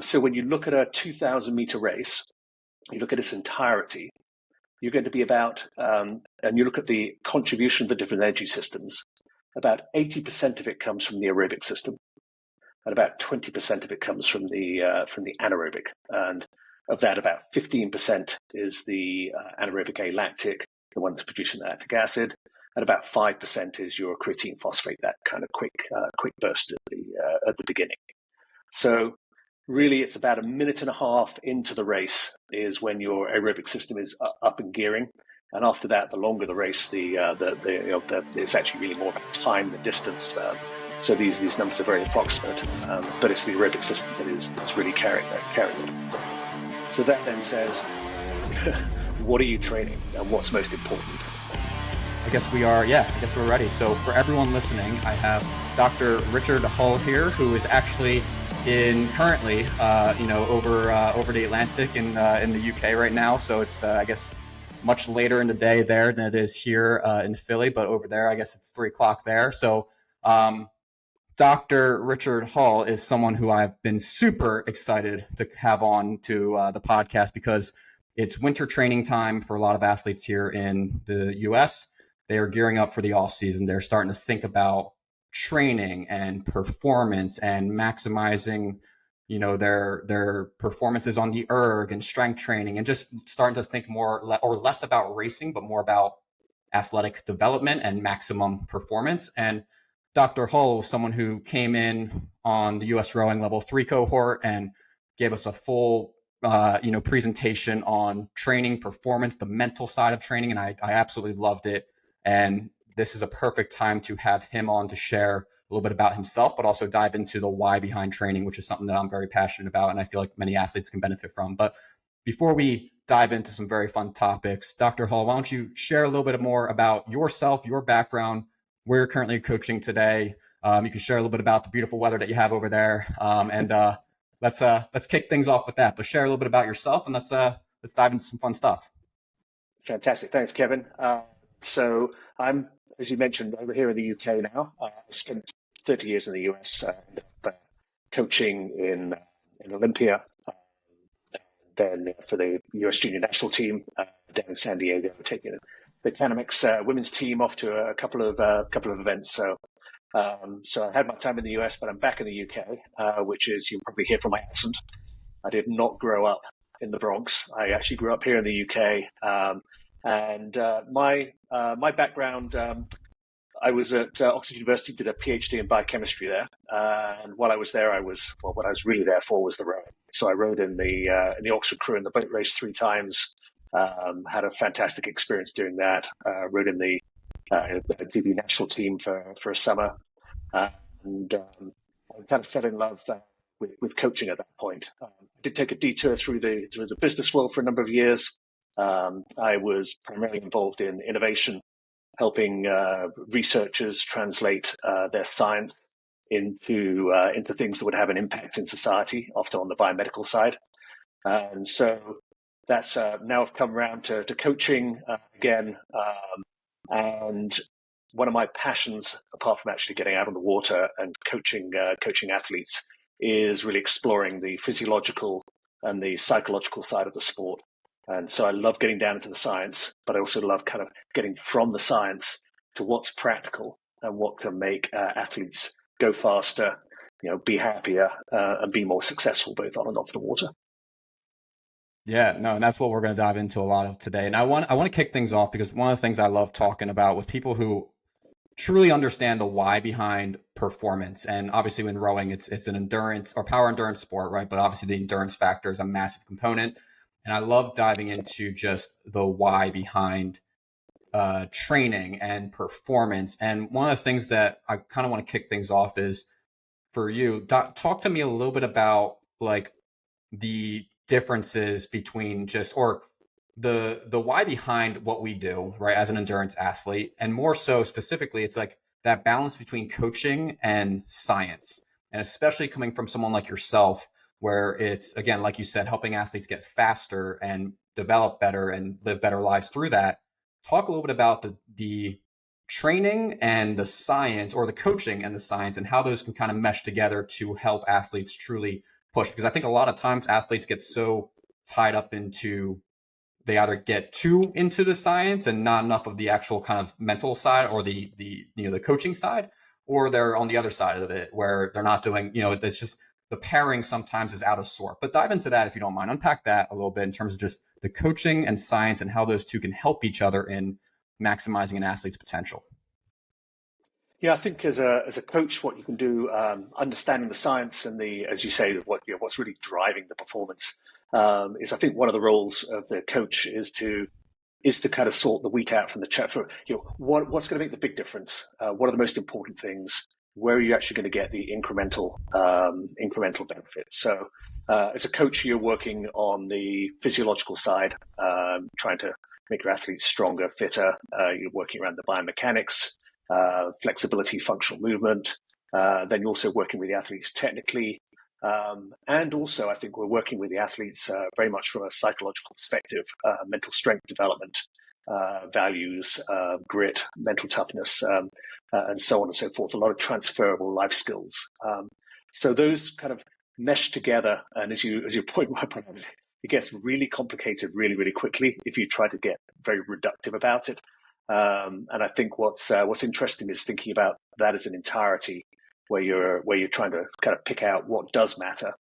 So when you look at a 2,000-meter race, you look at its entirety, you're going to be about, and you look at the contribution of the different energy systems, about 80% of it comes from the aerobic system, and about 20% of it comes from the anaerobic. And of that, about 15% is the anaerobic alactic, the one that's producing the lactic acid, and about 5% is your creatine phosphate, that kind of quick burst at the beginning. So really, it's about a minute and a half into the race is when your aerobic system is up and gearing, and after that, the longer the race, it's actually really more about time than distance. So these numbers are very approximate, but it's the aerobic system that's really carrying it. So that then says, what are you training and what's most important? I guess we're ready. So for everyone listening, I have Dr. Richard Hull here, who is actually currently over the Atlantic in the UK right now. So it's I guess much later in the day there than it is here in Philly, but over there I guess it's 3:00 there. So Dr. Richard Hull is someone who I've been super excited to have on to the podcast because it's winter training time for a lot of athletes here in the US. They are gearing up for the off season. They're starting to think about training and performance and maximizing, their performances on the erg and strength training, and just starting to think more or less about racing, but more about athletic development and maximum performance. And Dr. Hull was someone who came in on the US Rowing Level 3 cohort and gave us a full, presentation on training, performance, the mental side of training, and I absolutely loved it. And this is a perfect time to have him on to share a little bit about himself, but also dive into the why behind training, which is something that I'm very passionate about, and I feel like many athletes can benefit from. But before we dive into some very fun topics, Dr. Hull, why don't you share a little bit more about yourself, your background, where you're currently coaching today. You can share a little bit about the beautiful weather that you have over there, and let's kick things off with that. But share a little bit about yourself, and let's dive into some fun stuff. Fantastic, thanks, Kevin. So I'm, as you mentioned, over here in the UK now. I spent 30 years in the US, coaching in Olympia, then for the US junior national team down in San Diego, taking the Canamix women's team off to a couple of events. So I had my time in the US, but I'm back in the UK, which is, you'll probably hear from my accent. I did not grow up in the Bronx. I actually grew up here in the UK. My background, I was at Oxford University, did a PhD in biochemistry there. And while I was there, what I was really there for was the rowing. So I rowed in the Oxford crew in the boat race 3 times. Had a fantastic experience doing that. Rowed in the GB national team for a summer. I kind of fell in love with coaching at that point. I did take a detour through the business world for a number of years. I was primarily involved in innovation, helping researchers translate their science into things that would have an impact in society, often on the biomedical side. And so that's now I've come around to coaching again. And one of my passions, apart from actually getting out on the water and coaching athletes, is really exploring the physiological and the psychological side of the sport. And so I love getting down into the science, but I also love kind of getting from the science to what's practical and what can make athletes go faster, be happier, and be more successful both on and off the water. Yeah, no, and that's what we're going to dive into a lot of today. And I want to kick things off because one of the things I love talking about with people who truly understand the why behind performance. And obviously when rowing, it's an endurance or power endurance sport, right? But obviously the endurance factor is a massive component. And I love diving into just the why behind training and performance. And one of the things that I kind of want to kick things off is for you, talk to me a little bit about like the differences between the why behind what we do, right, as an endurance athlete, and more so specifically, it's like that balance between coaching and science, and especially coming from someone like yourself, where it's, again, like you said, helping athletes get faster and develop better and live better lives through that. Talk a little bit about the training and the science, or the coaching and the science, and how those can kind of mesh together to help athletes truly push? Because I think a lot of times athletes get so tied up into, they either get too into the science and not enough of the actual kind of mental side or the the coaching side, or they're on the other side of it where they're not doing, it's just the pairing sometimes is out of sort. But dive into that if you don't mind. Unpack that a little bit in terms of just the coaching and science and how those two can help each other in maximizing an athlete's potential. Yeah, I think as a coach, what you can do, understanding the science and as you say, what's really driving the performance, is I think one of the roles of the coach is to kind of sort the wheat out from the chaff. What's going to make the big difference? What are the most important things? Where are you actually going to get the incremental benefits? So, as a coach, you're working on the physiological side, trying to make your athletes stronger, fitter. You're working around the biomechanics, flexibility, functional movement. Then you're also working with the athletes technically. And also, I think we're working with the athletes very much from a psychological perspective, mental strength development, values, grit, mental toughness, and so on and so forth. A lot of transferable life skills. So those kind of mesh together. And as you point out, it gets really complicated really, really quickly if you try to get very reductive about it. And I think what's interesting is thinking about that as an entirety, where you're trying to kind of pick out what does matter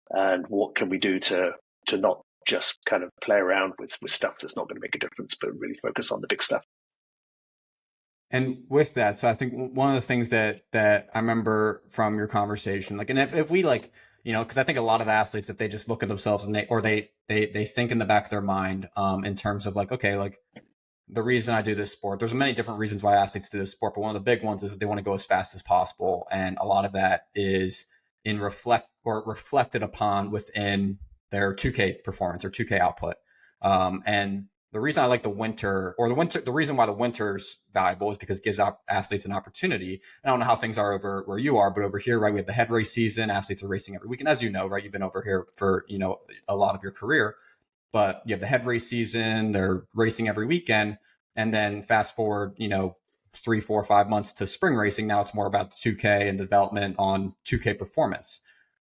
and what can we do to not just kind of play around with stuff that's not going to make a difference, but really focus on the big stuff. And with that, so I think one of the things that I remember from your conversation, like, and if we like, because I think a lot of athletes, if they just look at themselves and they think in the back of their mind, in terms of like, okay, like the reason I do this sport, there's many different reasons why athletes do this sport, but one of the big ones is that they want to go as fast as possible. And a lot of that is reflected upon within their 2K performance or 2K output. And the reason I like the reason why the winter's valuable is because it gives athletes an opportunity. I don't know how things are over where you are, but over here, right, we have the head race season. Athletes are racing every week. And as you know, right, you've been over here for, a lot of your career. But you have the head race season, they're racing every weekend. And then fast forward, 3, 4, 5 months to spring racing. Now it's more about the 2K and development on 2K performance.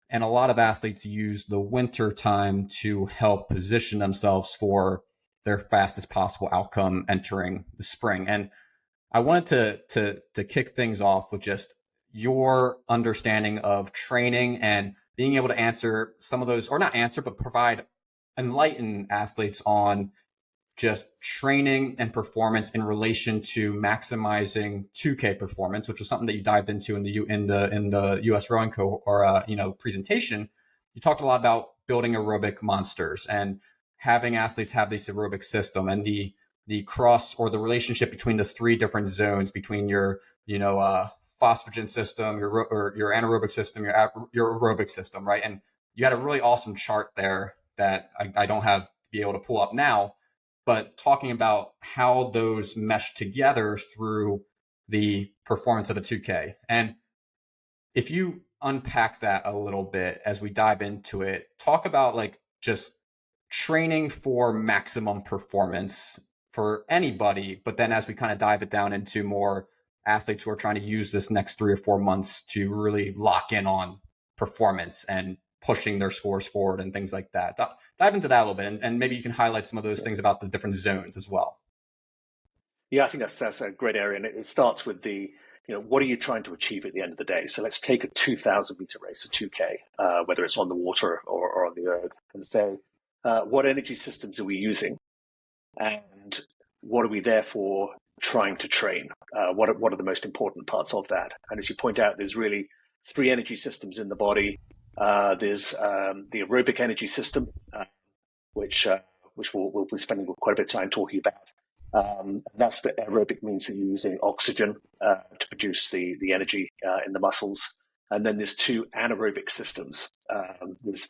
And a lot of athletes use the winter time to help position themselves for their fastest possible outcome entering the spring. And I wanted to kick things off with just your understanding of training and being able to answer some of those, or not answer, but enlighten athletes on just training and performance in relation to maximizing 2K performance, which was something that you dived into in the US rowing presentation. You talked a lot about building aerobic monsters and having athletes have this aerobic system and the cross or the relationship between the three different zones between your phosphagen system, your anaerobic system, your aerobic system, right? And you had a really awesome chart there that I don't have to be able to pull up now, but talking about how those mesh together through the performance of a 2K. And if you unpack that a little bit as we dive into it, talk about like just training for maximum performance for anybody, but then as we kind of dive it down into more athletes who are trying to use this next 3 or 4 months to really lock in on performance and pushing their scores forward and things like that. Dive into that a little bit, and maybe you can highlight some of those things about the different zones as well. Yeah, I think that's a great area, and it starts with what are you trying to achieve at the end of the day? So let's take a 2,000 meter race, a 2K, whether it's on the water or on the erg, and say, what energy systems are we using, and what are we therefore trying to train? What are the most important parts of that? And as you point out, there's really 3 energy systems in the body. There's the aerobic energy system, which we'll be spending quite a bit of time talking about. And that's the aerobic means that you're using oxygen to produce the energy in the muscles. And then there's 2 anaerobic systems. There's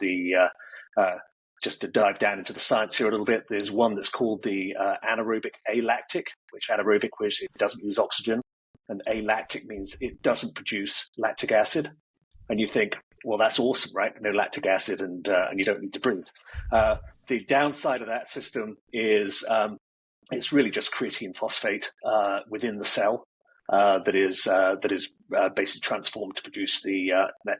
just to dive down into the science here a little bit, there's one that's called the anaerobic alactic, which it doesn't use oxygen. And alactic means it doesn't produce lactic acid. And you think, well, that's awesome, right? No lactic acid and you don't need to breathe. The downside of that system is it's really just creatine phosphate within the cell that is basically transformed to produce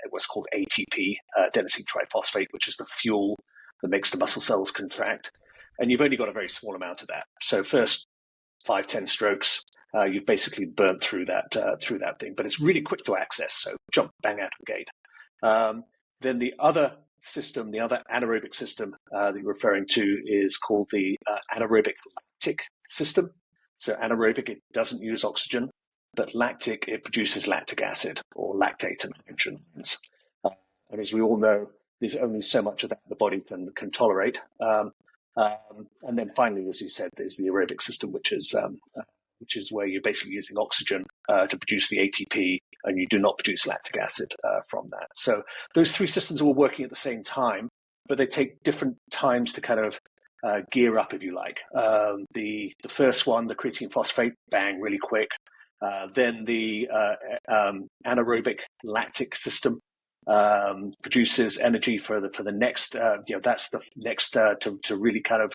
what's called ATP, adenosine triphosphate, which is the fuel that makes the muscle cells contract. And you've only got a very small amount of that. So first 5-10 strokes, you've basically burnt through that thing. But it's really quick to access. So jump, bang out of the gate. Then the other system, the other anaerobic system that you're referring to is called the anaerobic lactic system. So anaerobic, it doesn't use oxygen, but lactic, it produces lactic acid or lactate and nitrogen. And as we all know, there's only so much of that the body can tolerate. And then finally, as you said, there's the aerobic system, which is where you're basically using oxygen to produce the ATP, and you do not produce lactic acid from that. So those three systems are all working at the same time, but they take different times to kind of gear up, if you like. The first one, the creatine phosphate, bang, really quick. Then the anaerobic lactic system produces energy for the next. That's the next to really kind of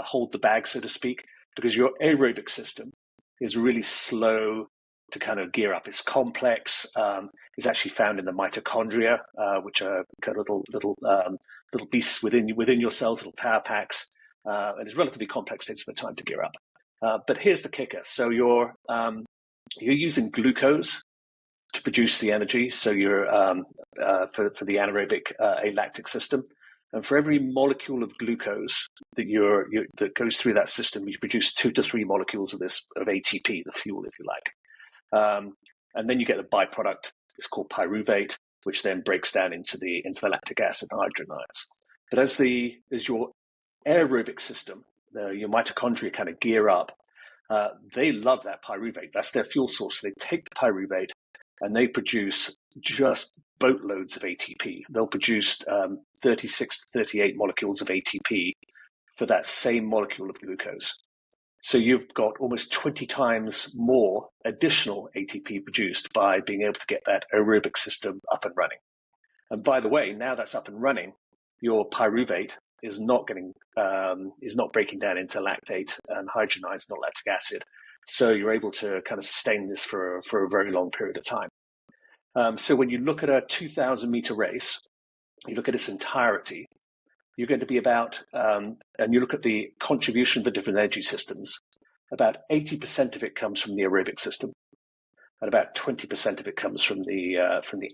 hold the bag, so to speak, because your aerobic system is really slow to kind of gear up. It's complex. It's actually found in the mitochondria, which are kind of little beasts within your cells, little power packs, and it's relatively complex. Takes some time to gear up. But here's the kicker: so you're using glucose to produce the energy. So you're for the anaerobic alactic system, and for every molecule of glucose that that goes through that system, you produce 2 to 3 molecules of ATP, the fuel, if you like. And then you get the byproduct. It's called pyruvate, which then breaks down into the lactic acid and hydrogen ions. But as your aerobic system, your mitochondria kind of gear up, they love that pyruvate. That's their fuel source. They take the pyruvate and they produce just boatloads of ATP. They'll produce 36 to 38 molecules of ATP for that same molecule of glucose. So you've got almost 20 times more additional ATP produced by being able to get that aerobic system up and running. And by the way, now that's up and running, your pyruvate is not breaking down into lactate and hydrogen ions, not lactic acid. So you're able to kind of sustain this for a very long period of time. So when you look at a 2,000 meter race, you look at its entirety, you're going to be about, and you look at the contribution of the different energy systems, about 80% of it comes from the aerobic system, and about 20% of it comes from the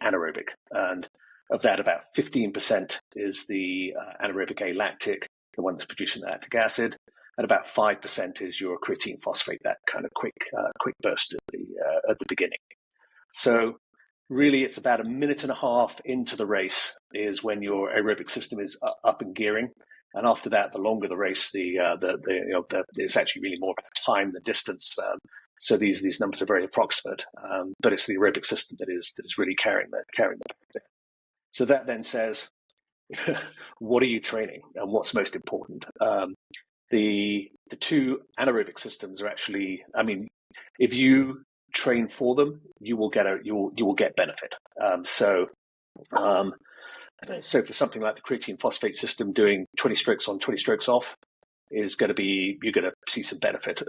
anaerobic. And of that, about 15% is the anaerobic alactic, the one that's producing the lactic acid, and about 5% is your creatine phosphate, that kind of quick burst at the beginning. So really, it's about a minute and a half into the race is when your aerobic system is up and gearing, and after that, the longer the race, it's actually really more about time than distance. So these numbers are very approximate, but it's the aerobic system that is really carrying the there. So that then says, what are you training, and what's most important? The two anaerobic systems are actually, I mean, if you train for them, you will get benefit. So for something like the creatine phosphate system, doing 20 strokes on, 20 strokes off is going to be, you're going to see some benefit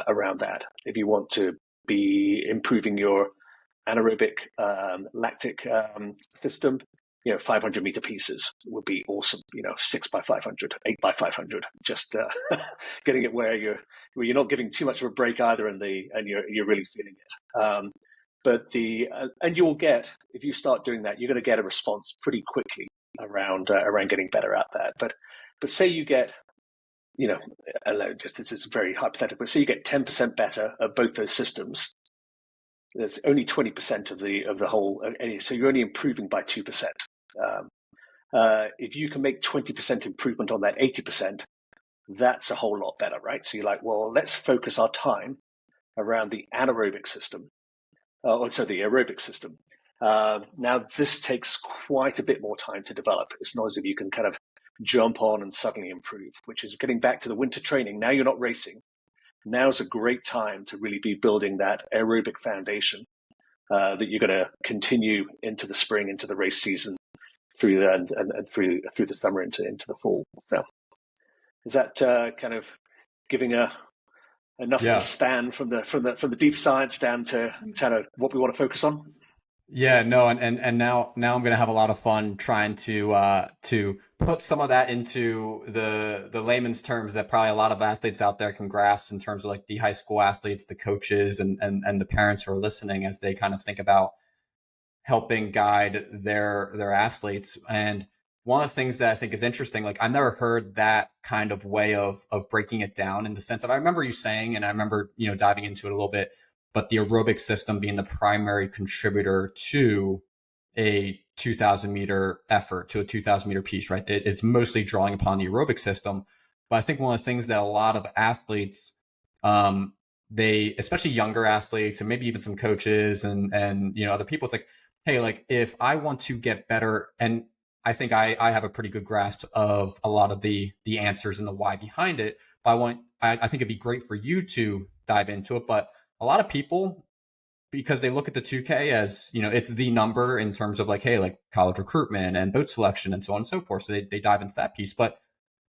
around that. If you want to be improving your anaerobic lactic system, 500 meter pieces would be awesome. 6 by 500, 8 by 500, just getting it where you're not giving too much of a break either, and you're really feeling it. But and you'll get, if you start doing that, you're going to get a response pretty quickly around getting better at that. But say you get, this is very hypothetical, but say you get 10% better at both those systems. That's only 20% of the whole. So you're only improving by 2%. If you can make 20% improvement on that 80%, that's a whole lot better, right? So you're like, well, let's focus our time around the anaerobic system, the aerobic system. Now, this takes quite a bit more time to develop. It's not as if you can kind of jump on and suddenly improve, which is getting back to the winter training. Now you're not racing. Now's a great time to really be building that aerobic foundation that you're going to continue into the spring, into the race season, through the summer into the fall. So is that kind of giving a enough to Yeah. span from the deep science down to kind of what we want to focus on? Yeah, no, and now I'm gonna have a lot of fun trying to put some of that into the layman's terms that probably a lot of athletes out there can grasp in terms of like the high school athletes, the coaches, and the parents who are listening as they kind of think about helping guide their athletes. And one of the things that I think is interesting, like I've never heard that kind of way of breaking it down in the sense of, I remember you saying, and I remember, diving into it a little bit, but the aerobic system being the primary contributor to a 2000 meter effort, to a 2000 meter piece, right? It's mostly drawing upon the aerobic system. But I think one of the things that a lot of athletes, they, especially younger athletes and maybe even some coaches and other people, it's like, hey, like if I want to get better, and I think I have a pretty good grasp of a lot of the answers and the why behind it, but I think it'd be great for you to dive into it. But a lot of people, because they look at the 2K as, it's the number in terms of like, hey, like college recruitment and boat selection and so on and so forth. So they dive into that piece. But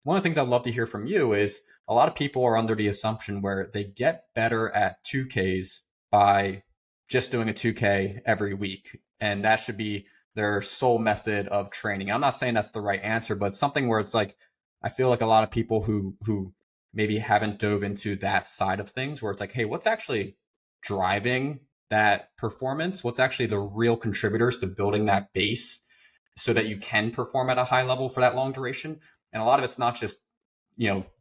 one of the things I'd love to hear from you is a lot of people are under the assumption where they get better at 2Ks by just doing a 2K every week. And that should be their sole method of training. I'm not saying that's the right answer, but something where it's like, I feel like a lot of people who maybe haven't dove into that side of things where it's like, hey, what's actually driving that performance? What's actually the real contributors to building that base so that you can perform at a high level for that long duration? And a lot of it's not just,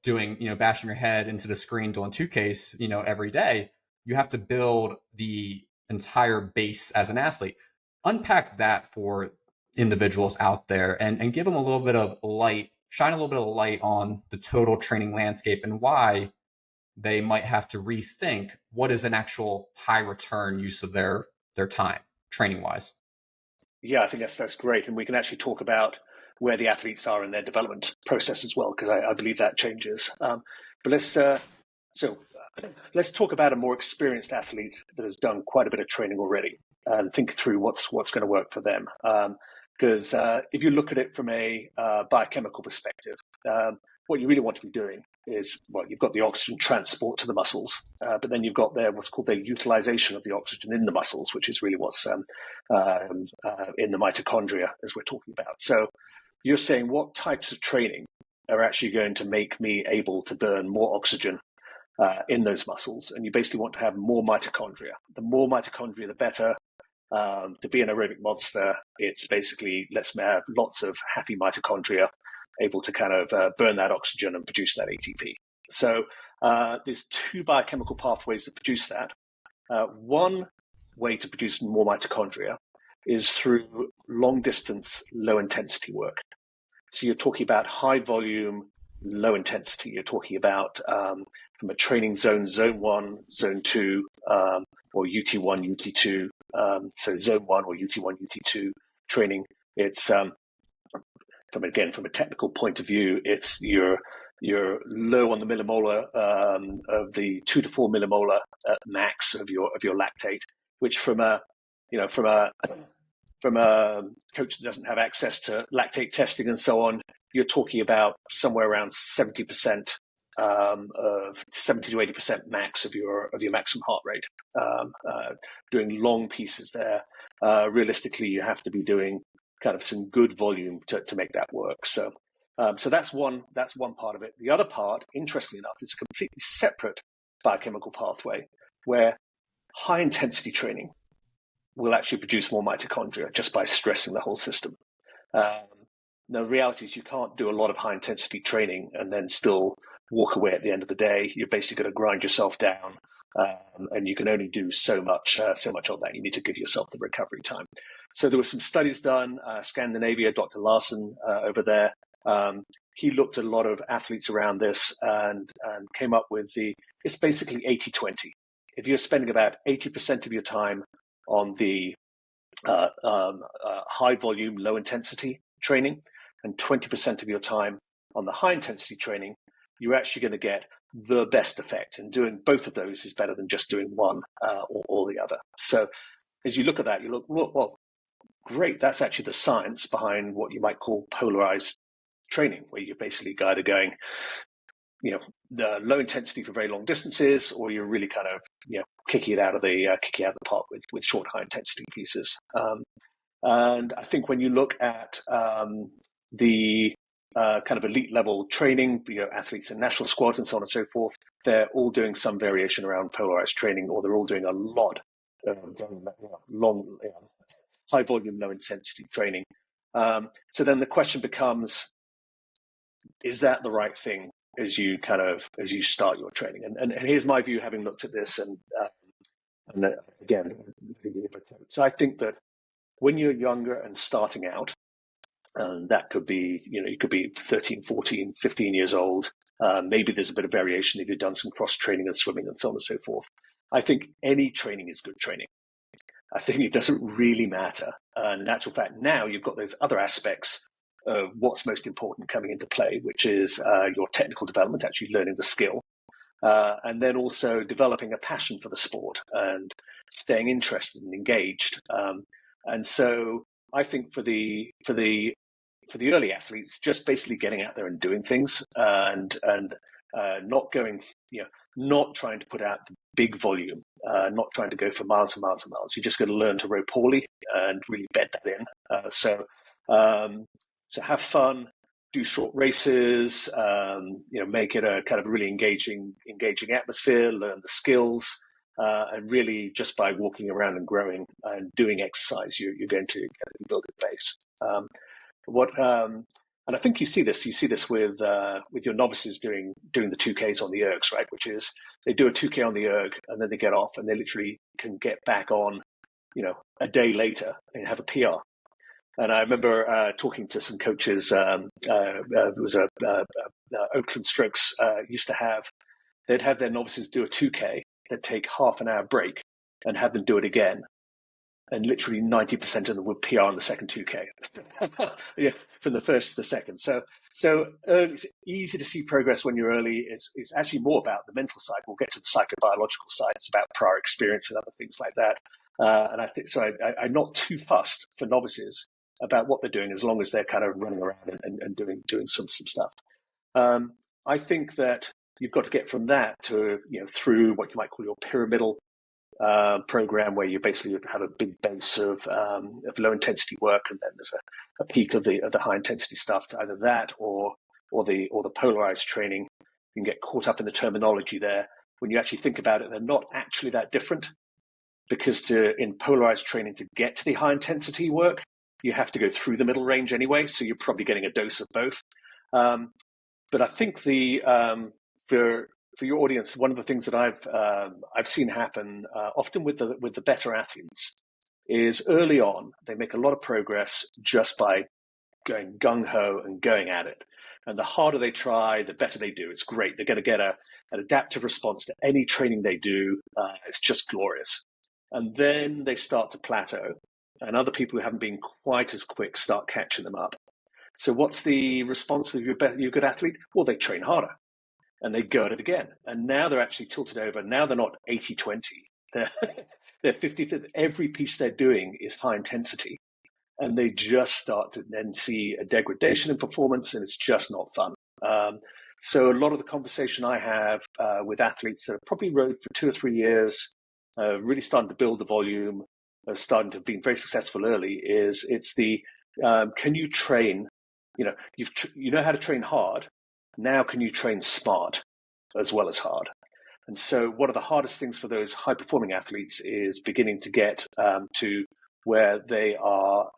doing, bashing your head into the screen doing 2Ks, every day. You have to build the entire base as an athlete. Unpack that for individuals out there and give them a little bit of light, shine a little bit of light on the total training landscape and why they might have to rethink what is an actual high return use of their time training wise. Yeah, I think that's great, and we can actually talk about where the athletes are in their development process as well, because I believe that changes. But let's talk about a more experienced athlete that has done quite a bit of training already and think through what's going to work for them. Because if you look at it from a biochemical perspective, what you really want to be doing is, well, you've got the oxygen transport to the muscles, but then you've got what's called the utilization of the oxygen in the muscles, which is really what's in the mitochondria, as we're talking about. So you're saying what types of training are actually going to make me able to burn more oxygen in those muscles, and you basically want to have more mitochondria. The more mitochondria, the better. To be an aerobic monster, it's basically let's have lots of happy mitochondria able to kind of burn that oxygen and produce that ATP. So there's two biochemical pathways that produce that. One way to produce more mitochondria is through long distance, low intensity work. So you're talking about high volume, low intensity. You're talking about from a training zone 1, zone 2, or UT1, UT2. So zone 1 or UT1, UT2 training. It's from a technical point of view, it's you're low on the millimolar of the 2 to 4 millimolar max of your lactate, which from a coach that doesn't have access to lactate testing and so on, you're talking about somewhere around 70% of 70 to 80% max of your maximum heart rate. Doing long pieces there, realistically, you have to be doing kind of some good volume to make that work. So that's one part of it. The other part, interestingly enough, is a completely separate biochemical pathway where high intensity training will actually produce more mitochondria just by stressing the whole system. Now, the reality is you can't do a lot of high intensity training and then still walk away at the end of the day. You're basically going to grind yourself down, and you can only do so much of that. You need to give yourself the recovery time. So there were some studies done, Scandinavia, Dr. Larson over there. He looked at a lot of athletes around this and came up with it's basically 80-20. If you're spending about 80% of your time on the high volume, low intensity training and 20% of your time on the high intensity training, you're actually going to get the best effect. And doing both of those is better than just doing one or the other. So as you look at that, you look, well, great. That's actually the science behind what you might call polarized training, where you're basically either going the low intensity for very long distances, or you're really kind of kicking it out of the park with short high intensity pieces. And I think when you look at the kind of elite level training, athletes in national squads and so on and so forth, they're all doing some variation around polarized training, or they're all doing a lot of long, high volume, low intensity training. So then the question becomes, is that the right thing as you start your training? And here's my view, having looked at this, and again, so I think that when you're younger and starting out, and that could be, you could be 13, 14, 15 years old. Maybe there's a bit of variation if you've done some cross training and swimming and so on and so forth. I think any training is good training. I think it doesn't really matter. And in actual fact, now you've got those other aspects of what's most important coming into play, which is your technical development, actually learning the skill, and then also developing a passion for the sport and staying interested and engaged. And so I think for the early athletes, just basically getting out there and doing things, and not going, not trying to put out the big volume, not trying to go for miles and miles and miles. You're just going to learn to row poorly and really bed that in. So have fun, do short races, make it a kind of really engaging atmosphere, learn the skills, and really just by walking around and growing and doing exercise, you're going to build a base. And I think you see this with your novices doing the 2Ks on the ergs, right? Which is they do a 2K on the erg and then they get off and they literally can get back on, a day later and have a PR. And I remember talking to some coaches. It was Oakland Strokes used to have. They'd have their novices do a 2K. They'd take half an hour break and have them do it again. And literally 90% of them would PR on the second 2K, from the first to the second. So early, it's easy to see progress when you're early. It's actually more about the mental side. We'll get to the psychobiological side. It's about prior experience and other things like that. And I think so. I'm not too fussed for novices about what they're doing, as long as they're kind of running around and doing some stuff. I think that you've got to get from that to through what you might call your pyramidal program, where you basically have a big base of low intensity work, and then there's a peak of the high intensity stuff. To either that or the polarized training. You can get caught up in the terminology there. When you actually think about it, they're not actually that different, because in polarized training, to get to the high intensity work, you have to go through the middle range anyway. So you're probably getting a dose of both. But I think for your audience, one of the things that I've seen happen often with the better athletes is early on they make a lot of progress just by going gung ho and going at it. And the harder they try, the better they do. It's great. They're going to get an adaptive response to any training they do. It's just glorious. And then they start to plateau, and other people who haven't been quite as quick start catching them up. So what's the response of your good athlete? Well, they train harder. And they go at it again. And now they're actually tilted over. Now they're not 80-20. They're 50-50. Every piece they're doing is high intensity. And they just start to then see a degradation in performance, and it's just not fun. So a lot of the conversation I have with athletes that have probably rowed for 2 or 3 years, really starting to build the volume, starting to be very successful early, it's can you train, you know how to train hard. Now, can you train smart as well as hard? And so one of the hardest things for those high-performing athletes is beginning to get to where they are,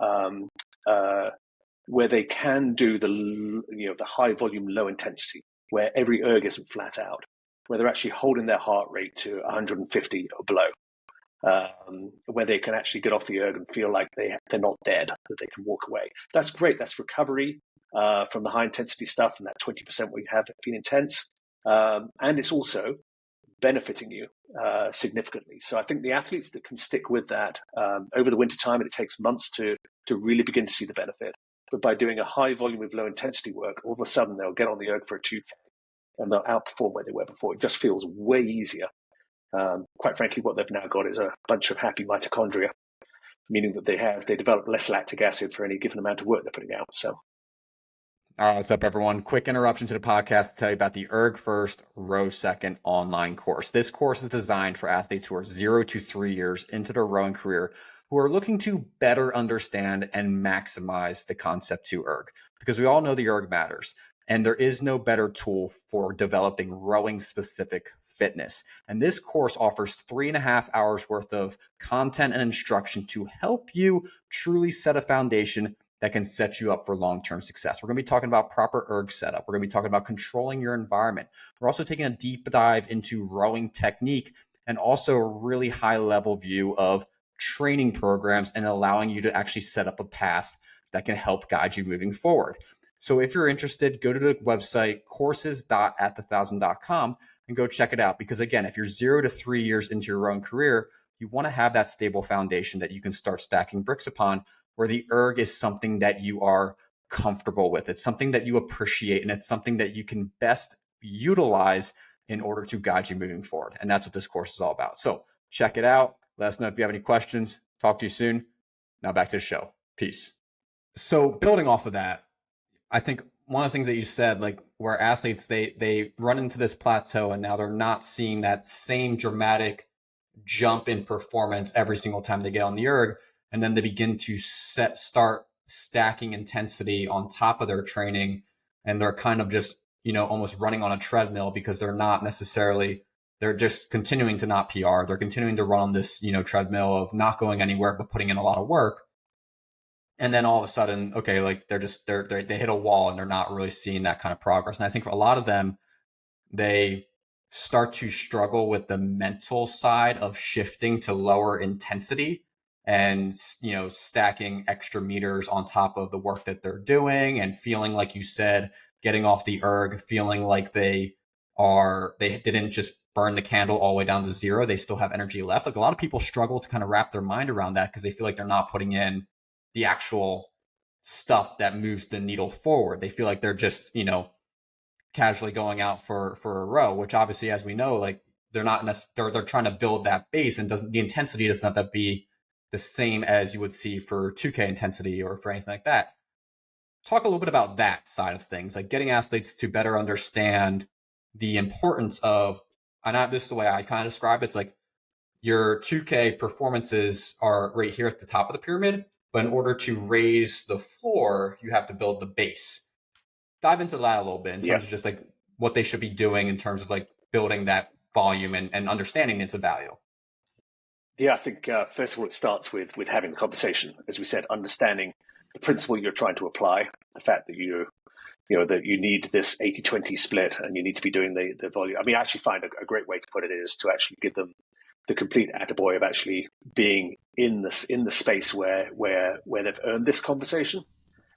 where they can do the high-volume, low-intensity, where every erg isn't flat out, where they're actually holding their heart rate to 150 or below, where they can actually get off the erg and feel like they're not dead, that they can walk away. That's great. That's recovery from the high intensity stuff, and that 20% where you have been intense. And it's also benefiting you significantly. So I think the athletes that can stick with that over the winter time, and it takes months to really begin to see the benefit. But by doing a high volume of low intensity work, all of a sudden they'll get on the erg for a 2K and they'll outperform where they were before. It just feels way easier. Quite frankly, what they've now got is a bunch of happy mitochondria, meaning that they develop less lactic acid for any given amount of work they're putting out. So All right, what's up, everyone? Quick interruption to the podcast to tell you about the Erg First, Row Second online course. This course is designed for athletes who are 0 to 3 years into their rowing career who are looking to better understand and maximize the concept to erg, because we all know the erg matters, and there is no better tool for developing rowing-specific fitness. And this course offers 3.5 hours worth of content and instruction to help you truly set a foundation that can set you up for long-term success. We're going to be talking about proper erg setup. We're going to be talking about controlling your environment. We're also taking a deep dive into rowing technique and also a really high-level view of training programs and allowing you to actually set up a path that can help guide you moving forward. So if you're interested, go to the website courses.at1000.com and go check it out. Because again, if you're 0 to 3 years into your rowing career, you want to have that stable foundation that you can start stacking bricks upon, where the erg is something that you are comfortable with. It's something that you appreciate, and it's something that you can best utilize in order to guide you moving forward. And that's what this course is all about. So check it out. Let us know if you have any questions. Talk to you soon. Now back to the show. Peace. So building off of that, I think one of the things that you said, like where athletes, they run into this plateau and now they're not seeing that same dramatic jump in performance every single time they get on the erg. And then they begin to start stacking intensity on top of their training. And they're kind of just, almost running on a treadmill because they're just continuing to not PR. They're continuing to run on this, treadmill of not going anywhere, but putting in a lot of work. And then all of a sudden, okay, like they hit a wall and they're not really seeing that kind of progress. And I think for a lot of them, they start to struggle with the mental side of shifting to lower intensity and, stacking extra meters on top of the work that they're doing and feeling, like you said, getting off the erg, feeling like they didn't just burn the candle all the way down to zero. They still have energy left. Like a lot of people struggle to kind of wrap their mind around that because they feel like they're not putting in the actual stuff that moves the needle forward. They feel like they're just, casually going out for a row, which obviously, as we know, like they're not they're trying to build that base, and the intensity does not be the same as you would see for 2K intensity or for anything like that. Talk a little bit about that side of things, like getting athletes to better understand the importance of, and this is the way I kind of describe it. It's like your 2K performances are right here at the top of the pyramid, but in order to raise the floor, you have to build the base. Dive into that a little bit in terms of just like what they should be doing in terms of like building that volume and understanding its value. Yeah, I think first of all, it starts with having the conversation. As we said, understanding the principle you're trying to apply, the fact that that you need this 80-20 split and you need to be doing the volume. I mean, I actually find a great way to put it is to actually give them the complete attaboy of actually being in the space where they've earned this conversation,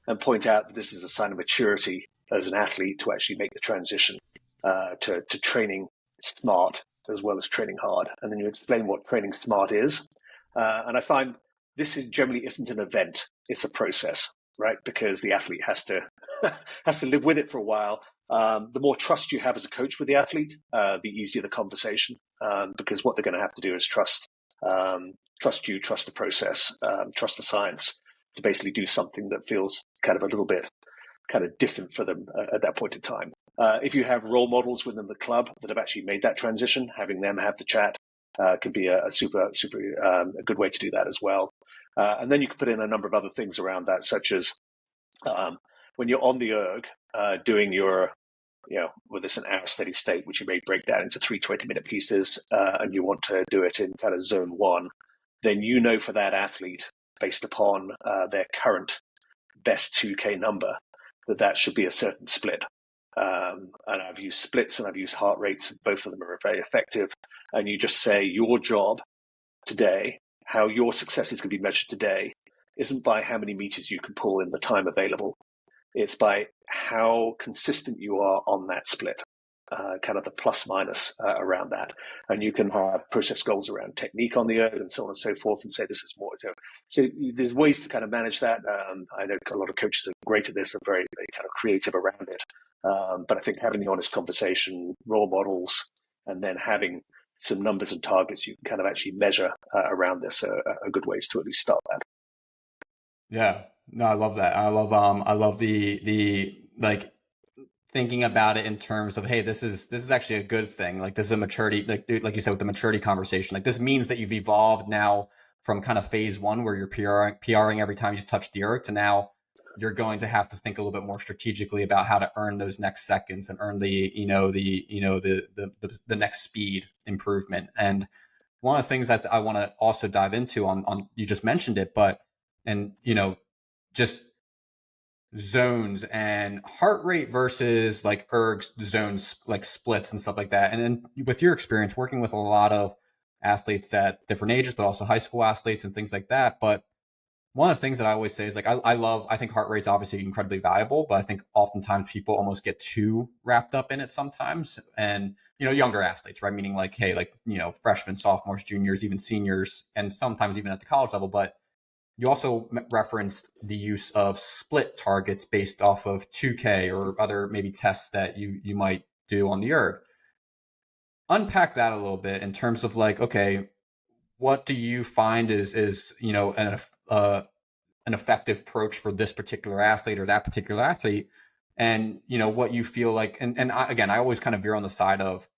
and point out that this is a sign of maturity as an athlete to actually make the transition to training smart as well as training hard. And then you explain what training smart is. And I find this generally isn't an event, it's a process, right? Because the athlete has to live with it for a while. The more trust you have as a coach with the athlete, the easier the conversation, because what they're going to have to do is trust you, trust the process, trust the science, to basically do something that feels kind of a little bit kind of different for them at that point in time. If you have role models within the club that have actually made that transition, having them have the chat could be a super a good way to do that as well. And then you can put in a number of other things around that, such as when you're on the erg, doing your, with this an hour steady state, which you may break down into 3 20-minute pieces, and you want to do it in kind of zone 1, then for that athlete, based upon their current best 2K number, that should be a certain split. And I've used splits and I've used heart rates. Both of them are very effective. And you just say your job today, how your success is going to be measured today, isn't by how many meters you can pull in the time available. It's by how consistent you are on that split. Kind of the plus minus around that. And you can have process goals around technique on the erg and so on and so forth, and say this is more. So there's ways to kind of manage that. I know a lot of coaches are great at this and very kind of creative around it. But I think having the honest conversation, role models, and then having some numbers and targets you can kind of actually measure around this are good ways to at least start that. Yeah, no, I love that. I love the like thinking about it in terms of, hey, this is actually a good thing. Like this is a maturity, like you said with the maturity conversation. Like this means that you've evolved now from kind of phase one where you're PRing every time you touch the earth to now you're going to have to think a little bit more strategically about how to earn those next seconds and earn the next speed improvement. And one of the things that I want to also dive into on you just mentioned it, but and just zones and heart rate versus like erg zones, like splits and stuff like that. And then with your experience working with a lot of athletes at different ages, but also high school athletes and things like that. But one of the things that I always say is like, I think heart rate's obviously incredibly valuable, but I think oftentimes people almost get too wrapped up in it sometimes. And, younger athletes, right? Meaning like, hey, like, freshmen, sophomores, juniors, even seniors, and sometimes even at the college level. But you also referenced the use of split targets based off of 2K or other maybe tests that you might do on the erg. Unpack that a little bit in terms of like, okay, what do you find is an effective approach for this particular athlete or that particular athlete, and what you feel like, and again, I always kind of veer on the side of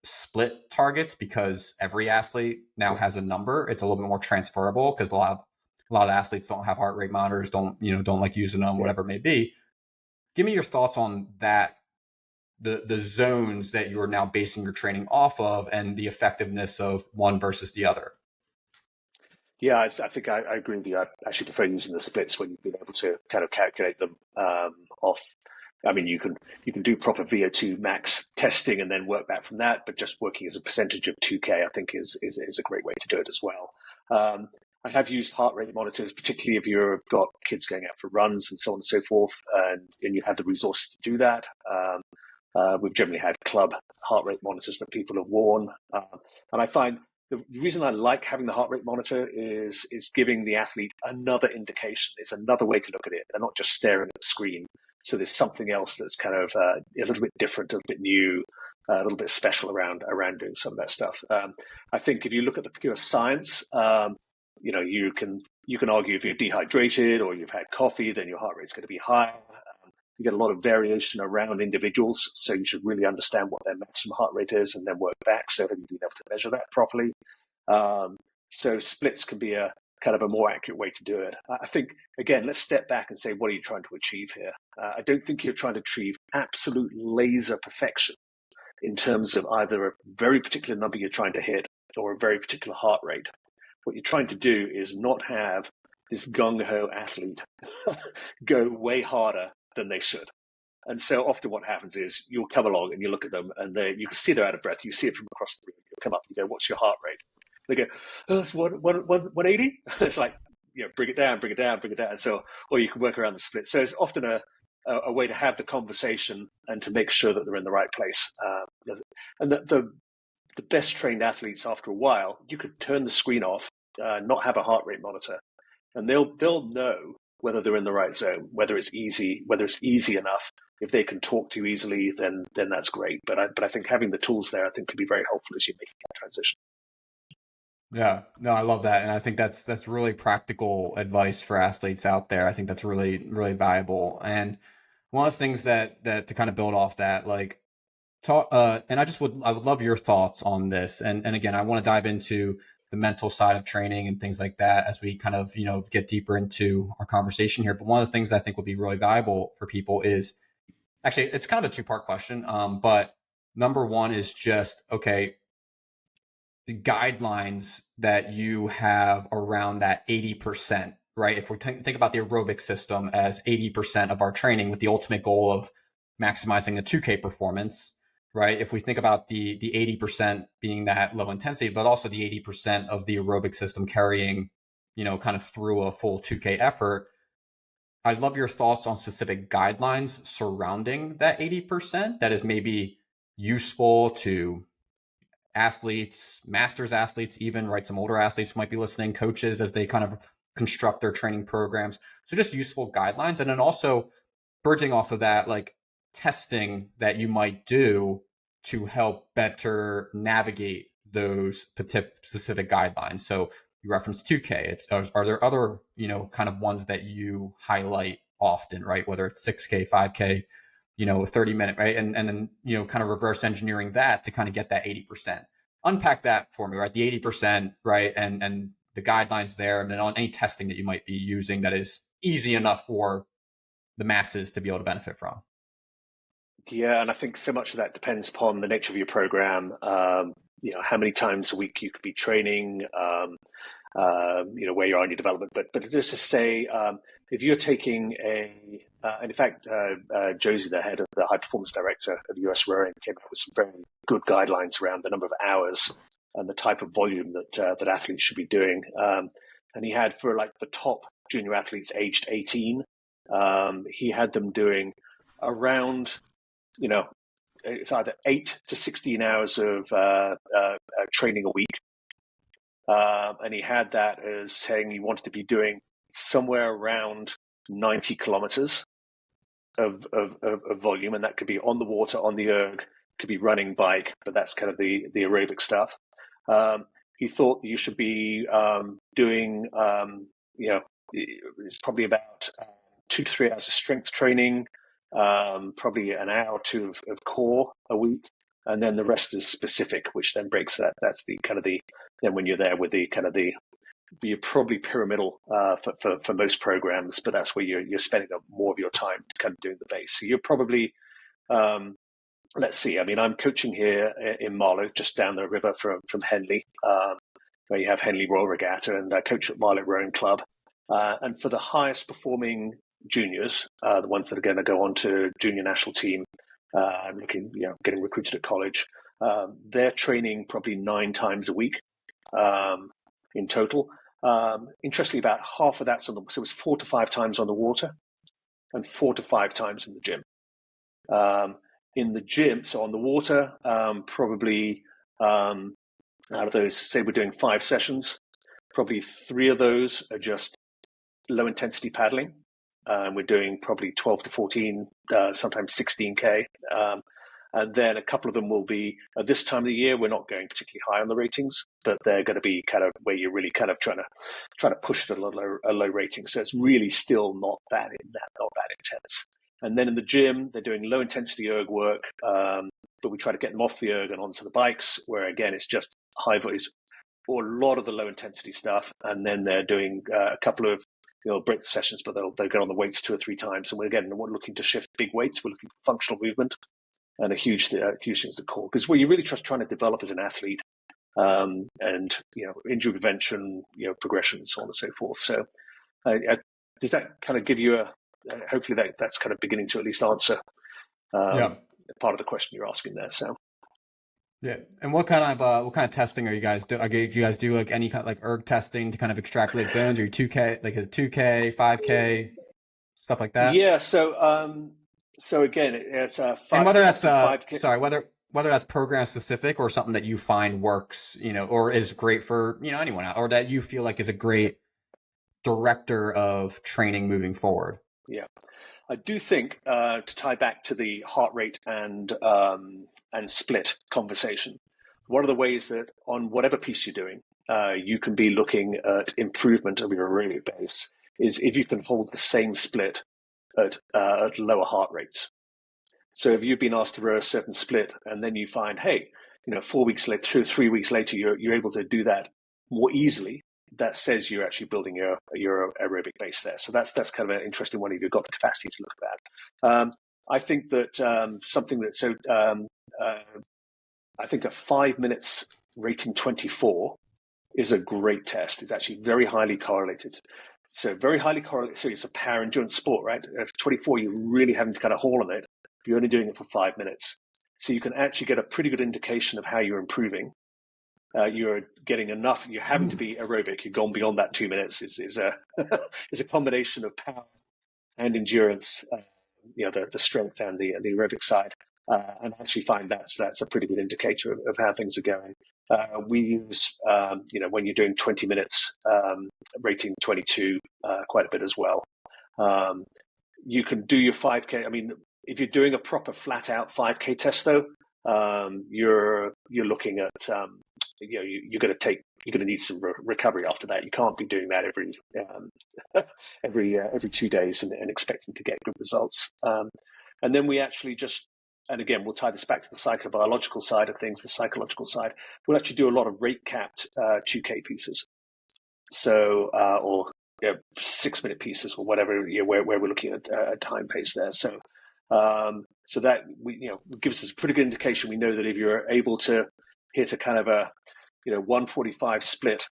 split targets because every athlete now has a number. It's a little bit more transferable because a lot of athletes don't have heart rate monitors, don't like using them, whatever it may be. Give me your thoughts on that, the zones that you're now basing your training off of and the effectiveness of one versus the other. Yeah, I think I agree with you. I actually prefer using the splits when you've been able to kind of calculate them off. I mean, you can do proper VO2 max testing and then work back from that, but just working as a percentage of 2K, I think is a great way to do it as well. I have used heart rate monitors, particularly if you've got kids going out for runs and so on and so forth, and you have the resources to do that. We've generally had club heart rate monitors that people have worn, and I find the reason I like having the heart rate monitor is giving the athlete another indication. It's another way to look at it. They're not just staring at the screen. So there's something else that's kind of a little bit different, a little bit new, a little bit special around doing some of that stuff. I think if you look at the pure science, you can argue if you're dehydrated or you've had coffee, then your heart rate's going to be higher. You get a lot of variation around individuals, so you should really understand what their maximum heart rate is and then work back so that you'll be able to measure that properly. So splits can be a kind of a more accurate way to do it. I think, again, let's step back and say, what are you trying to achieve here? I don't think you're trying to achieve absolute laser perfection in terms of either a very particular number you're trying to hit or a very particular heart rate. What you're trying to do is not have this gung-ho athlete go way harder than they should. And so often what happens is you'll come along and you look at them and you can see they're out of breath. You see it from across the room. You'll come up and you go, what's your heart rate? They go, oh, it's 180. It's like, bring it down. And so, or you can work around the split. So it's often a way to have the conversation and to make sure that they're in the right place. And the best trained athletes, after a while, you could turn the screen off, not have a heart rate monitor, and they'll know whether they're in the right zone, whether it's easy enough. If they can talk to you easily, then that's great. But I think having the tools there, I think, could be very helpful as you make that transition. Yeah, no, I love that, and I think that's really practical advice for athletes out there. I think that's really really valuable. And one of the things that to kind of build off that, like, talk, and I would love your thoughts on this. And again, I want to dive into the mental side of training and things like that as we kind of get deeper into our conversation here. But one of the things I think would be really valuable for people is actually it's kind of a two-part question. But number one is just, okay, the guidelines that you have around that 80%, right? If we think about the aerobic system as 80% of our training with the ultimate goal of maximizing the 2K performance, right? If we think about the 80% being that low intensity, but also the 80% of the aerobic system carrying, kind of through a full 2K effort, I'd love your thoughts on specific guidelines surrounding that 80% that is maybe useful to athletes, masters athletes, even, right? Some older athletes might be listening, coaches, as they kind of construct their training programs. So just useful guidelines. And then also bridging off of that, like testing that you might do to help better navigate those specific guidelines. So you referenced 2K. Are there other, kind of ones that you highlight often, right? Whether it's 6K, 5K, 30-minute, right? And then, kind of reverse engineering that to kind of get that 80%. Unpack that for me, right? The 80%, right? And the guidelines there, and then on any testing that you might be using that is easy enough for the masses to be able to benefit from. Yeah, and I think so much of that depends upon the nature of your program. How many times a week you could be training. Where you are in your development. But just to say, if you're taking and in fact, Josie, the head of the high performance director of US Rowing, came up with some very good guidelines around the number of hours and the type of volume that athletes should be doing. And he had for like the top junior athletes aged 18, he had them doing around, it's either 8 to 16 hours of training a week. And he had that as saying he wanted to be doing somewhere around 90 kilometers of volume, and that could be on the water, on the erg, could be running, bike, but that's kind of the aerobic stuff. He thought that you should be doing, it's probably about 2 to 3 hours of strength training, probably an hour or two of core a week, and then the rest is specific, which then breaks that. That's the kind of then when you're there with the kind of you're probably pyramidal for most programs, but that's where you're spending more of your time kind of doing the base. So you're probably, let's see, I mean, I'm coaching here in Marlow, just down the river from Henley, where you have Henley Royal Regatta, and I coach at Marlow Rowing Club. And for the highest performing juniors, the ones that are going to go on to junior national team, getting recruited at college, they're training probably 9 times a week in total. Interestingly, about half of that's so it was 4 to 5 times on the water and 4 to 5 times in the gym. In the gym, so on the water, probably out of those, say we're doing 5 sessions, probably 3 of those are just low intensity paddling. We're doing probably 12 to 14, sometimes 16K. And then a couple of them will be, at this time of the year, we're not going particularly high on the ratings, but they're going to be kind of where you're really kind of trying to push it at a low rating. So it's really still not that intense. And then in the gym, they're doing low intensity erg work, but we try to get them off the erg and onto the bikes, where again, it's just high voice or a lot of the low intensity stuff. And then they're doing a couple of break sessions, but they'll go on the weights 2 or 3 times. And we're looking to shift big weights. We're looking for functional movement and a huge thing is the core. Because what you're really just trying to develop as an athlete, and injury prevention, progression, and so on and so forth. So does that kind of give you hopefully that's kind of beginning to at least answer part of the question you're asking there. So. Yeah, and what kind of testing are you guys do? Do you guys do like any kind of like erg testing to kind of extrapolate zones? Or 2K, like is it 2K, 5K, stuff like that? Yeah. So again, it's 5. And whether that's 5K. whether that's program specific or something that you find works, or is great for anyone, or that you feel like is a great director of training moving forward. Yeah. I do think to tie back to the heart rate and split conversation, one of the ways that on whatever piece you're doing, you can be looking at improvement of your aerobic base is if you can hold the same split at lower heart rates. So if you've been asked to row a certain split and then you find, hey, 4 weeks later, 2 or 3 weeks later, you're able to do that more easily, that says you're actually building your aerobic base there. So that's kind of an interesting one if you've got the capacity to look at that. I think that I think a 5 minutes rating 24 is a great test. It's actually very highly correlated. So very highly correlated. So it's a power endurance sport, right? At 24, you're really having to kind of haul on it. You're only doing it for 5 minutes. So you can actually get a pretty good indication of how you're improving. You're getting enough. You're having to be aerobic. You've gone beyond that 2 minutes. Is a is a combination of power and endurance. The strength and the aerobic side, and I actually find that's a pretty good indicator of how things are going. We use when you're doing 20 minutes, rating 22 quite a bit as well. You can do your 5K. I mean, if you're doing a proper flat out 5K test though, you're looking at you're going to need some recovery after that. You can't be doing that every 2 days and expecting to get good results. And then we actually just, and again, we'll tie this back to the psychobiological side of things, the psychological side. We'll actually do a lot of rate capped 2K pieces. So, or 6-minute pieces or whatever, where we're looking at a time pace there. So, so that gives us a pretty good indication. We know that if you're able to hit a kind of a 145 split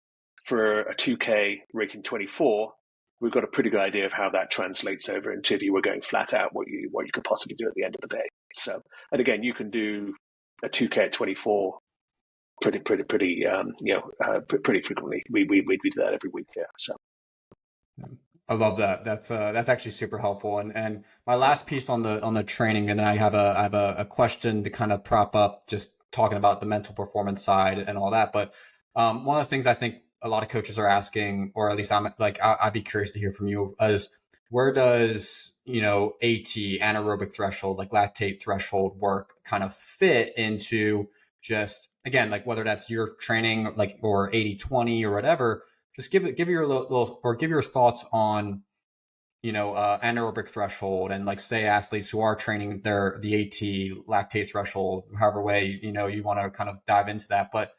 for a 2K rating 24, we've got a pretty good idea of how that translates over into, if you were going flat out, what you could possibly do at the end of the day. So, and again, you can do a 2K at 24 pretty frequently. We do that every week here. So. I love that. That's actually super helpful. And my last piece on the training, and then I have a question to kind of prop up, just talking about the mental performance side and all that. But one of the things I think a lot of coaches are asking, or at least I'd be curious to hear from you, is where does AT, anaerobic threshold, like lactate threshold work kind of fit into, just again, like whether that's your training, like, or 80-20 or whatever. Just give your little or give your thoughts on, anaerobic threshold, and like, say, athletes who are training the AT lactate threshold, however way, you want to kind of dive into that. But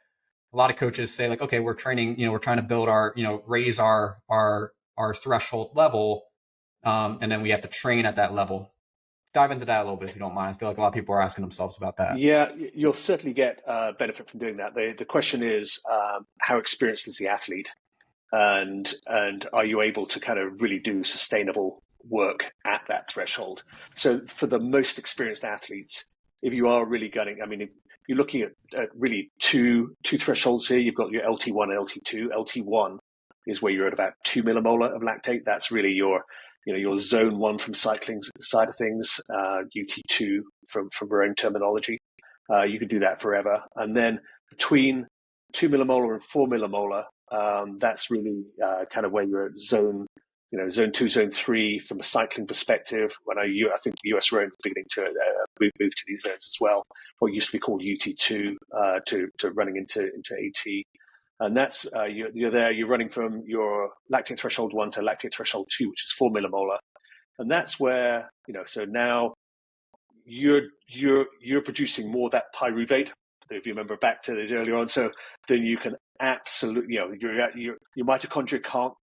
a lot of coaches say, like, okay, we're training, we're trying to build our, raise our threshold level. And then we have to train at that level. Dive into that a little bit, if you don't mind. I feel like a lot of people are asking themselves about that. Yeah, you'll certainly get benefit from doing that. The question is, how experienced is the athlete? And are you able to kind of really do sustainable work at that threshold? So for the most experienced athletes, if you are really gunning, I mean, if you're looking at really two thresholds here, you've got your LT1 and LT2. LT1 is where you're at about 2 millimolar of lactate. That's really your zone 1 from cycling side of things, UT2 from our own terminology. You can do that forever. And then between 2 millimolar and 4 millimolar, that's really kind of where you're at zone 2, zone 3 from a cycling perspective. I think US rowing is beginning to move to these zones as well. What used to be called UT2 to running into AT. And that's you're there. You're running from your lactate threshold 1 to lactate threshold 2, which is 4 millimolar, and that's where So now you're producing more of that pyruvate. If you remember back to it earlier on, so then you can absolutely your mitochondria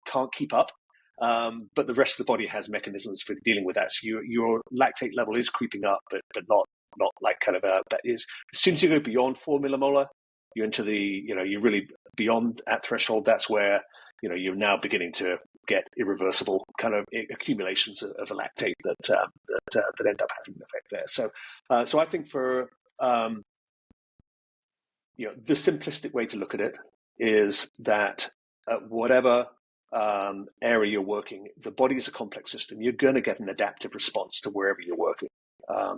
can't keep up, but the rest of the body has mechanisms for dealing with that. So your lactate level is creeping up, but not like kind of that is. As soon as you go beyond 4 millimolar, you're into the you're really beyond that threshold. That's where you're now beginning to get irreversible kind of accumulations of lactate that end up having an effect there. So I think for the simplistic way to look at it is that whatever area you're working, the body is a complex system. You're going to get an adaptive response to wherever you're working.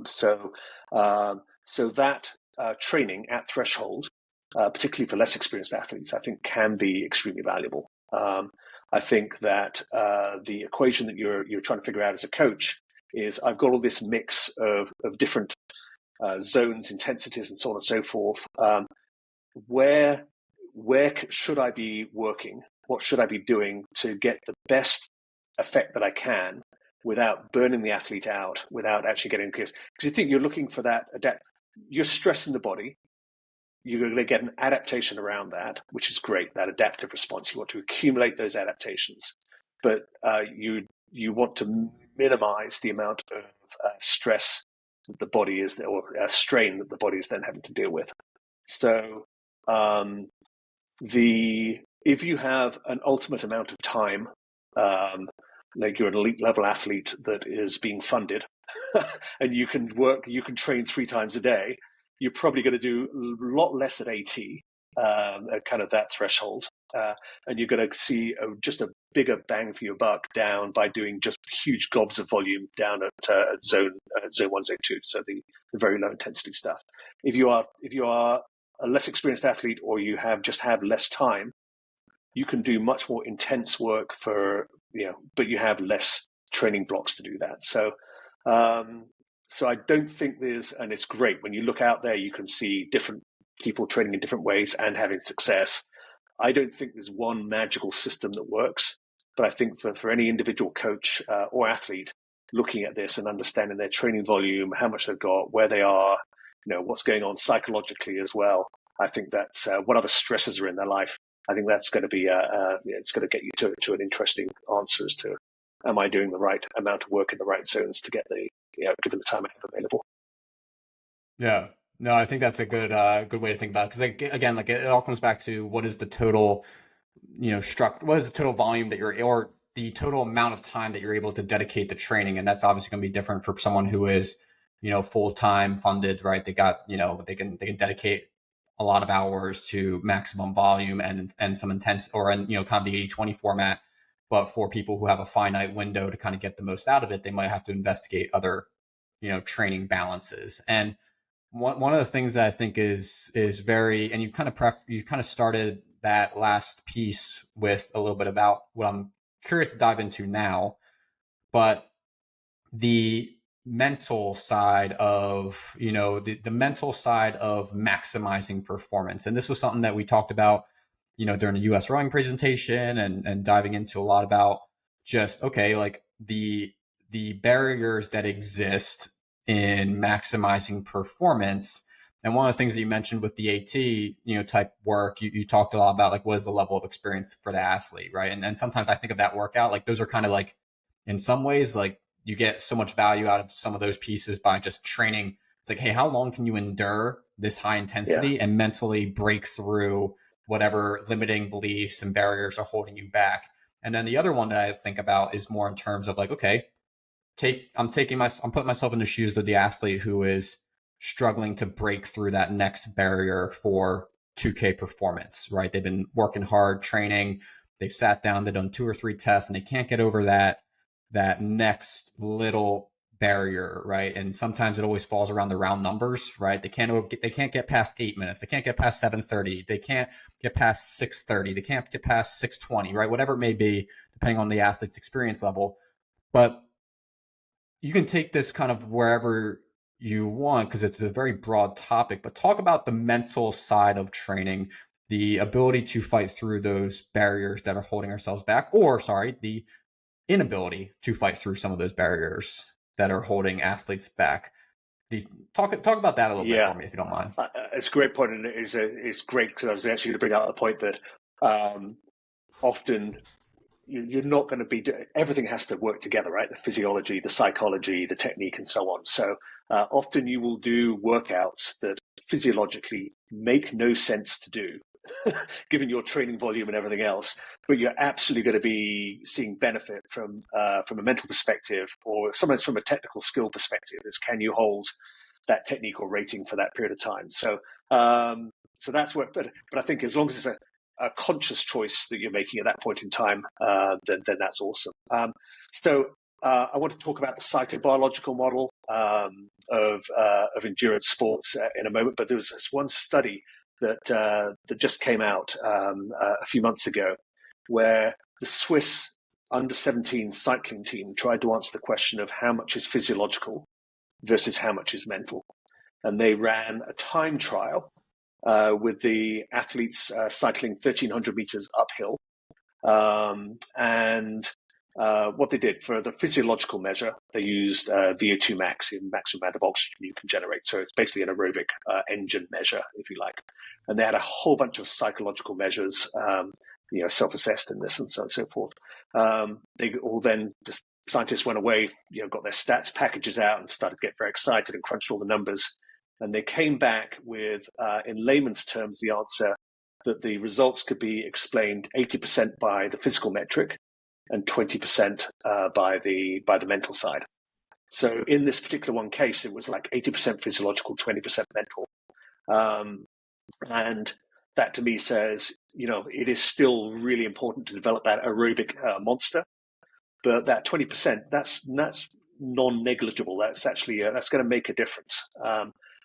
So that training at threshold, particularly for less experienced athletes, I think can be extremely valuable. I think that the equation that you're trying to figure out as a coach is, I've got all this mix of different zones, intensities, and so on and so forth. Where should I be working? What should I be doing to get the best effect that I can without burning the athlete out, without actually getting because you think you're looking for that you're stressing the body. You're going to get an adaptation around that, which is great, that adaptive response. You want to accumulate those adaptations, but you want to minimize the amount of stress that the body is, or strain that the body is then having to deal with. So if you have an ultimate amount of time, like you're an elite level athlete that is being funded, and you can train 3 times a day, you're probably going to do a lot less at AT, at kind of that threshold, and you're going to see just a bigger bang for your buck down by doing just huge gobs of volume down at zone 1, zone 2, so the very low intensity stuff. If you are a less experienced athlete, or you have less time, you can do much more intense work but you have less training blocks to do that. So I don't think and it's great when you look out there, you can see different people training in different ways and having success. I don't think there's one magical system that works, but I think for any individual coach or athlete, looking at this and understanding their training volume, how much they've got, where they are, what's going on psychologically as well. I think that's what other stresses are in their life. I think that's going to be it's going to get you to an interesting answer as to, am I doing the right amount of work in the right zones to get given the time I have available. Yeah, no, I think that's a good way to think about it. Because again, like it all comes back to what is the total, what is the total volume that or the total amount of time that you're able to dedicate to training, and that's obviously going to be different for someone who is, full time funded, right? They got, they can dedicate a lot of hours to maximum volume and some intense, or kind of the 80-20 format. But for people who have a finite window to kind of get the most out of it, they might have to investigate other, training balances. And one of the things that I think is very, and you kind of started that last piece with a little bit about what I'm curious to dive into now, but the mental side of, the mental side of maximizing performance. And this was something that we talked about, during the US rowing presentation, and diving into a lot about just, okay, like the barriers that exist in maximizing performance. And one of the things that you mentioned with the AT, type work, you talked a lot about, like, what is the level of experience for the athlete, right? And sometimes I think of that workout, like those are kind of like, in some ways, like you get so much value out of some of those pieces by just training. It's like, hey, how long can you endure this high intensity and mentally break through whatever limiting beliefs and barriers are holding you back? And then the other one that I think about is more in terms of like, okay, I'm putting myself in the shoes of the athlete who is struggling to break through that next barrier for 2K performance, right? They've been working hard, training, they've sat down, they've done 2 or 3 tests, and they can't get over that next little barrier, right? And sometimes it always falls around the round numbers, right? They can't get past 8 minutes, they can't get past 7:30, they can't get past 6:30, they can't get past 6:20, right? Whatever it may be, depending on the athlete's experience level. But you can take this kind of wherever you want because it's a very broad topic, but talk about the mental side of training, the ability to fight through those barriers that are holding ourselves back, or the inability to fight through some of those barriers that are holding athletes back. Talk about that a little bit for me, if you don't mind. It's a great point, and it's great because I was actually going to bring out the point that often you're not going to be everything has to work together, right? The physiology, the psychology, the technique, and so on. So often you will do workouts that physiologically make no sense to do, given your training volume and everything else, but you're absolutely going to be seeing benefit from a mental perspective, or sometimes from a technical skill perspective. Is, can you hold that technique or rating for that period of time? So that's what. But I think as long as it's a conscious choice that you're making at that point in time, then that's awesome. So I want to talk about the psychobiological model of endurance sports in a moment. But there was this one study that just came out a few months ago, where the Swiss under-17 cycling team tried to answer the question of how much is physiological versus how much is mental, and they ran a time trial with the athletes cycling 1,300 meters uphill. And what they did for the physiological measure, they used VO2 max, the maximum amount of oxygen you can generate. So it's basically an aerobic engine measure, if you like. And they had a whole bunch of psychological measures, self-assessed in this and so on and so forth. They all then, the scientists went away, got their stats packages out and started to get very excited and crunched all the numbers. And they came back with, in layman's terms, the answer that the results could be explained 80% by the physical metric and 20% by the mental side. So in this particular one case, it was like 80% physiological, 20% mental. And that to me says, it is still really important to develop that aerobic monster, but that 20%, that's non-negligible. That's actually, that's going to make a difference.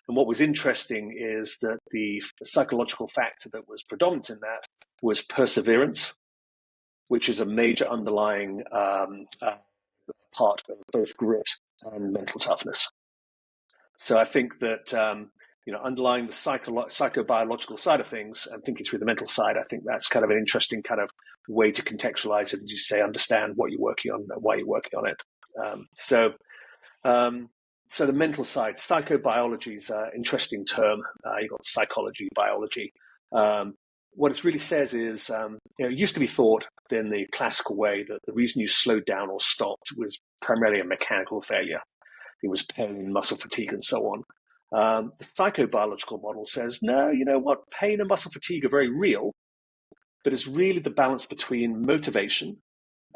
And what was interesting is that the psychological factor that was predominant in that was perseverance, which is a major underlying part of both grit and mental toughness. So I think that, underlying the psychobiological side of things and thinking through the mental side, I think that's kind of an interesting kind of way to contextualize it, as you say, understand what you're working on and why you're working on it. So the mental side, psychobiology is an interesting term. You've got psychology, biology. What it really says is, it used to be thought in the classical way that the reason you slowed down or stopped was primarily a mechanical failure. It was pain, muscle fatigue, and so on. The psychobiological model says, no, you know what? Pain and muscle fatigue are very real, but it's really the balance between motivation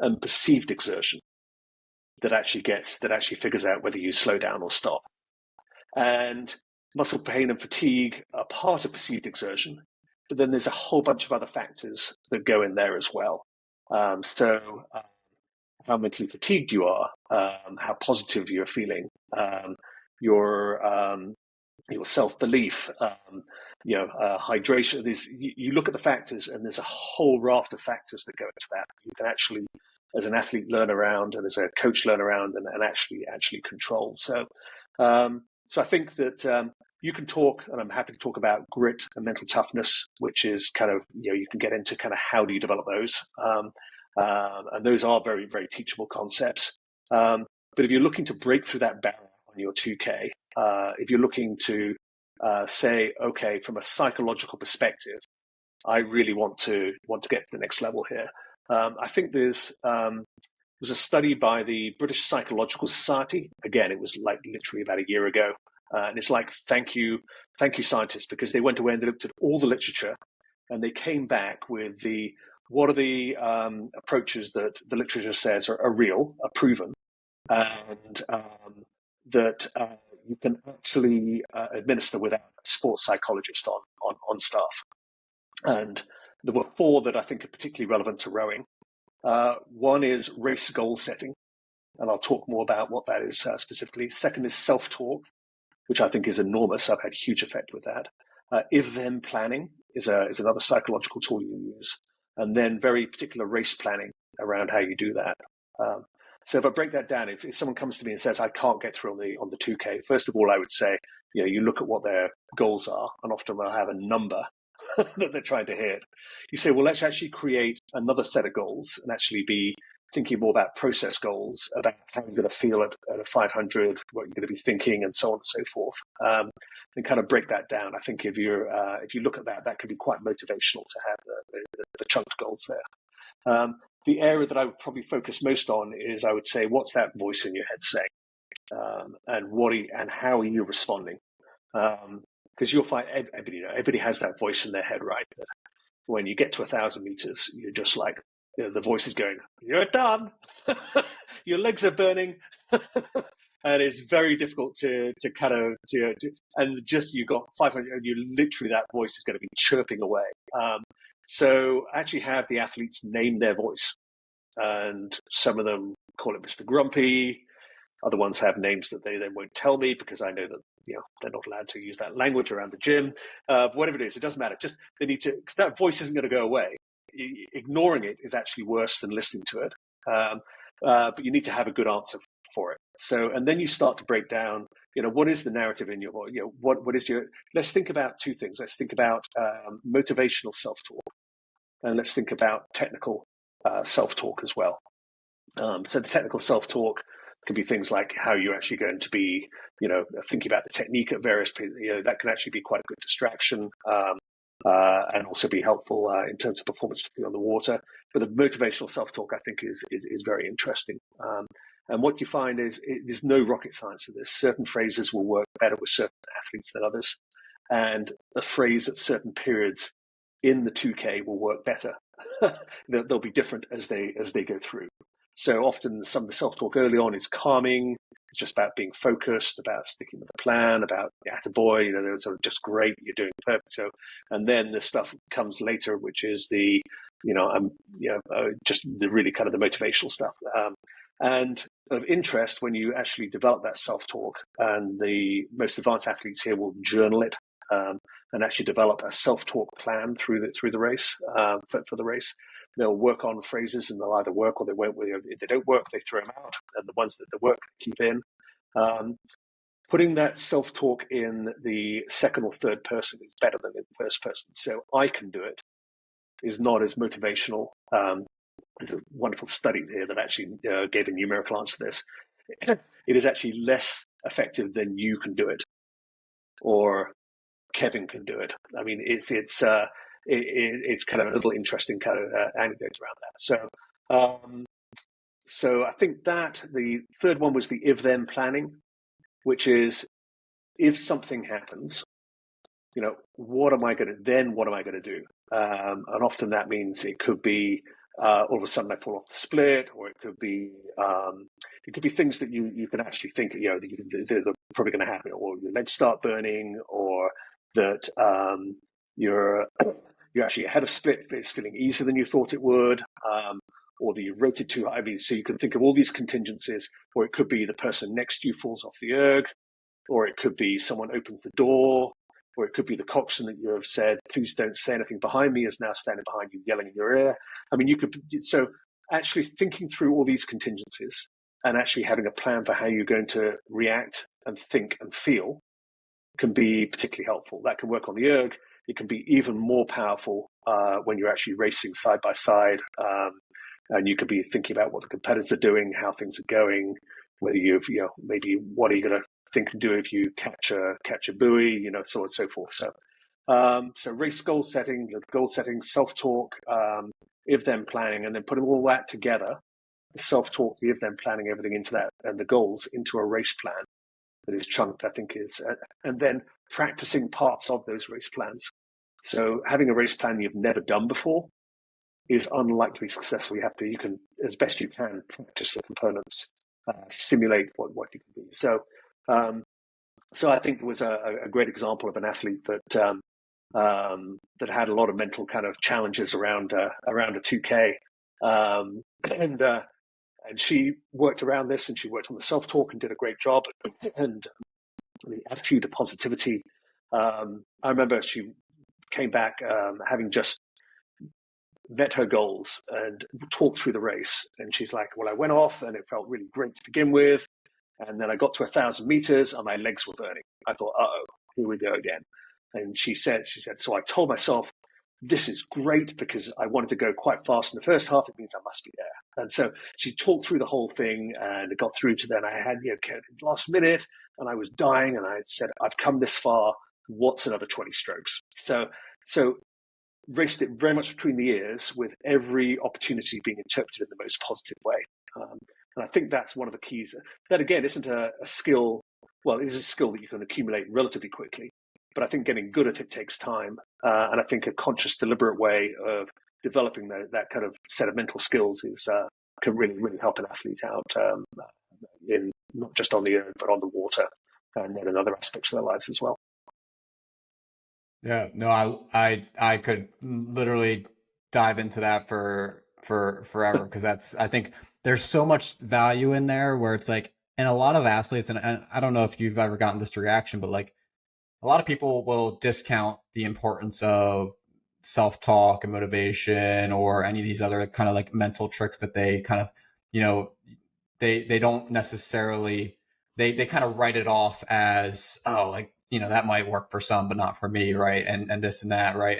and perceived exertion that actually figures out whether you slow down or stop. And muscle pain and fatigue are part of perceived exertion, but then there's a whole bunch of other factors that go in there as well. How mentally fatigued you are, how positive you're feeling, your self-belief, hydration. You look at the factors, and there's a whole raft of factors that go into that. You can actually, as an athlete, learn around, and as a coach, learn around, and actually control. So I think that you can talk, and I'm happy to talk about grit and mental toughness, which is kind of, you can get into kind of how do you develop those. And those are very, very teachable concepts. But if you're looking to break through that barrier on your 2K, if you're looking to say, okay, from a psychological perspective, I really want to get to the next level here. I think there's a study by the British Psychological Society. Again, it was like literally about a year ago. And it's like, thank you, scientists, because they went away and they looked at all the literature, and they came back with what are the approaches that the literature says are real, are proven, and that you can actually administer without a sports psychologist on staff. And there were 4 that I think are particularly relevant to rowing. One is race goal setting, and I'll talk more about what that is specifically. Second is self-talk, which I think is enormous. I've had huge effect with that. If-then planning is another psychological tool you use. And then very particular race planning around how you do that. So if I break that down, if someone comes to me and says, I can't get through on the 2K, first of all, I would say, you look at what their goals are, and often they'll have a number that they're trying to hit. You say, well, let's actually create another set of goals and actually be thinking more about process goals, about how you're going to feel at a 500, what you're going to be thinking, and so on and so forth, and kind of break that down. I think if you look at that can be quite motivational to have the chunked goals there. The area that I would probably focus most on is, I would say, what's that voice in your head saying, and how are you responding? Because you'll find everybody has that voice in their head, right? That when you get to 1,000 meters, you're just like, the voice is going, you're done, your legs are burning, and it's very difficult to kind of and just you got 500, and you literally, that voice is going to be chirping away. So actually have the athletes name their voice, and some of them call it Mr. Grumpy. Other ones have names that they then won't tell me, because I know that they're not allowed to use that language around the gym. Whatever it is, it doesn't matter. Just they need to, because that voice isn't going to go away. Ignoring it is actually worse than listening to it. But you need to have a good answer for it. So, and then you start to break down, what is the narrative in your voice? What is your, let's think about 2 things. Let's think about motivational self-talk, and let's think about technical self-talk as well. So the technical self-talk can be things like how you're actually going to be, thinking about the technique at various, that can actually be quite a good distraction. And also be helpful in terms of performance, particularly on the water. But the motivational self-talk, I think, is very interesting. And what you find is there's no rocket science to this. Certain phrases will work better with certain athletes than others, and a phrase at certain periods in the 2K will work better. They'll be different as they go through. So often some of the self-talk early on is calming. It's just about being focused, about sticking with the plan, about attaboy, they're sort of just great, you're doing perfect. So, and then the stuff comes later, which is just the really kind of the motivational stuff. And of interest, when you actually develop that self-talk, and the most advanced athletes here will journal it, and actually develop a self-talk plan through the race, for the race. They'll work on phrases, and they'll either work or they won't. If they don't work, they throw them out, and the ones that work, keep in. Putting that self-talk in the second or third person is better than in the first person. So I can do it is not as motivational. There's a wonderful study here that actually gave a numerical answer to this. it is actually less effective than you can do it or Kevin can do it. I mean, it's kind of a little interesting kind of anecdote around that. So I think that the third one was the if-then planning, which is if something happens, what am I going to do? And often that means it could be all of a sudden I fall off the split, or it could be things that you can actually think, that they're probably going to happen, or your legs start burning, or that you're actually ahead of split, it's feeling easier than you thought it would, or that you rotated too high. I mean, so you can think of all these contingencies, or it could be the person next to you falls off the erg, or it could be someone opens the door, or it could be the coxswain that you have said, please don't say anything behind me, is now standing behind you, yelling in your ear. I mean, so actually thinking through all these contingencies and actually having a plan for how you're going to react and think and feel can be particularly helpful. That can work on the erg. It can be even more powerful when you're actually racing side by side. And you could be thinking about what the competitors are doing, how things are going, whether maybe what are you going to think and do if you catch a buoy, so on and so forth. So race goal setting, self-talk, if-then planning, and then putting all that together, the self-talk, the if-then planning, everything into that, and the goals into a race plan that is chunked, I think and then practicing parts of those race plans. So having a race plan you've never done before is unlikely to be successful. You can, as best you can, practice the components, simulate what you can do. So I think there was a great example of an athlete that had a lot of mental kind of challenges around a 2K, and she worked around this, and she worked on the self-talk and did a great job, and the attitude of positivity. I remember she came back having just met her goals and talked through the race, and she's like, well, I went off and it felt really great to begin with, and then I got to 1,000 meters and my legs were burning. I thought, here we go again. And she said, so I told myself, this is great because I wanted to go quite fast in the first half. It means I must be there. And so she talked through the whole thing, and it got through to then I had, last minute, and I was dying, and I said, I've come this far. What's another 20 strokes? So raced it very much between the ears, with every opportunity being interpreted in the most positive way. And I think that's one of the keys. That, again, isn't a skill. Well, it is a skill that you can accumulate relatively quickly, but I think getting good at it takes time. And I think a conscious, deliberate way of developing that kind of set of mental skills can really, really help an athlete out in not just on the earth, but on the water, and then in other aspects of their lives as well. Yeah, no, I could literally dive into that for forever, because I think there's so much value in there where it's like, and a lot of athletes, and I don't know if you've ever gotten this reaction, but like a lot of people will discount the importance of self-talk and motivation, or any of these other kind of like mental tricks that they kind of, they don't necessarily, they kind of write it off as, oh, like, that might work for some, but not for me. Right. And this and that. Right.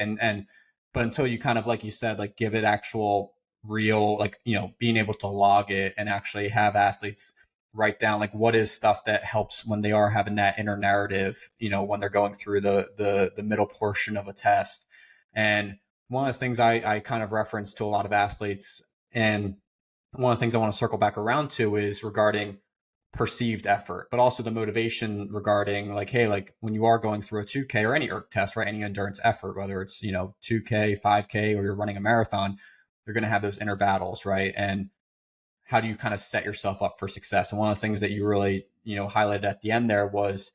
But until you kind of, like you said, like give it actual real, like, being able to log it and actually have athletes write down like what is stuff that helps when they are having that inner narrative, when they're going through the middle portion of a test. And one of the things I kind of reference to a lot of athletes, and one of the things I want to circle back around to, is regarding perceived effort, but also the motivation regarding like, hey, like when you are going through a 2K or any ERG test, right, any endurance effort, whether it's 2K, 5K, or you're running a marathon, you're going to have those inner battles, right? And how do you kind of set yourself up for success? And one of the things that you really highlighted at the end there was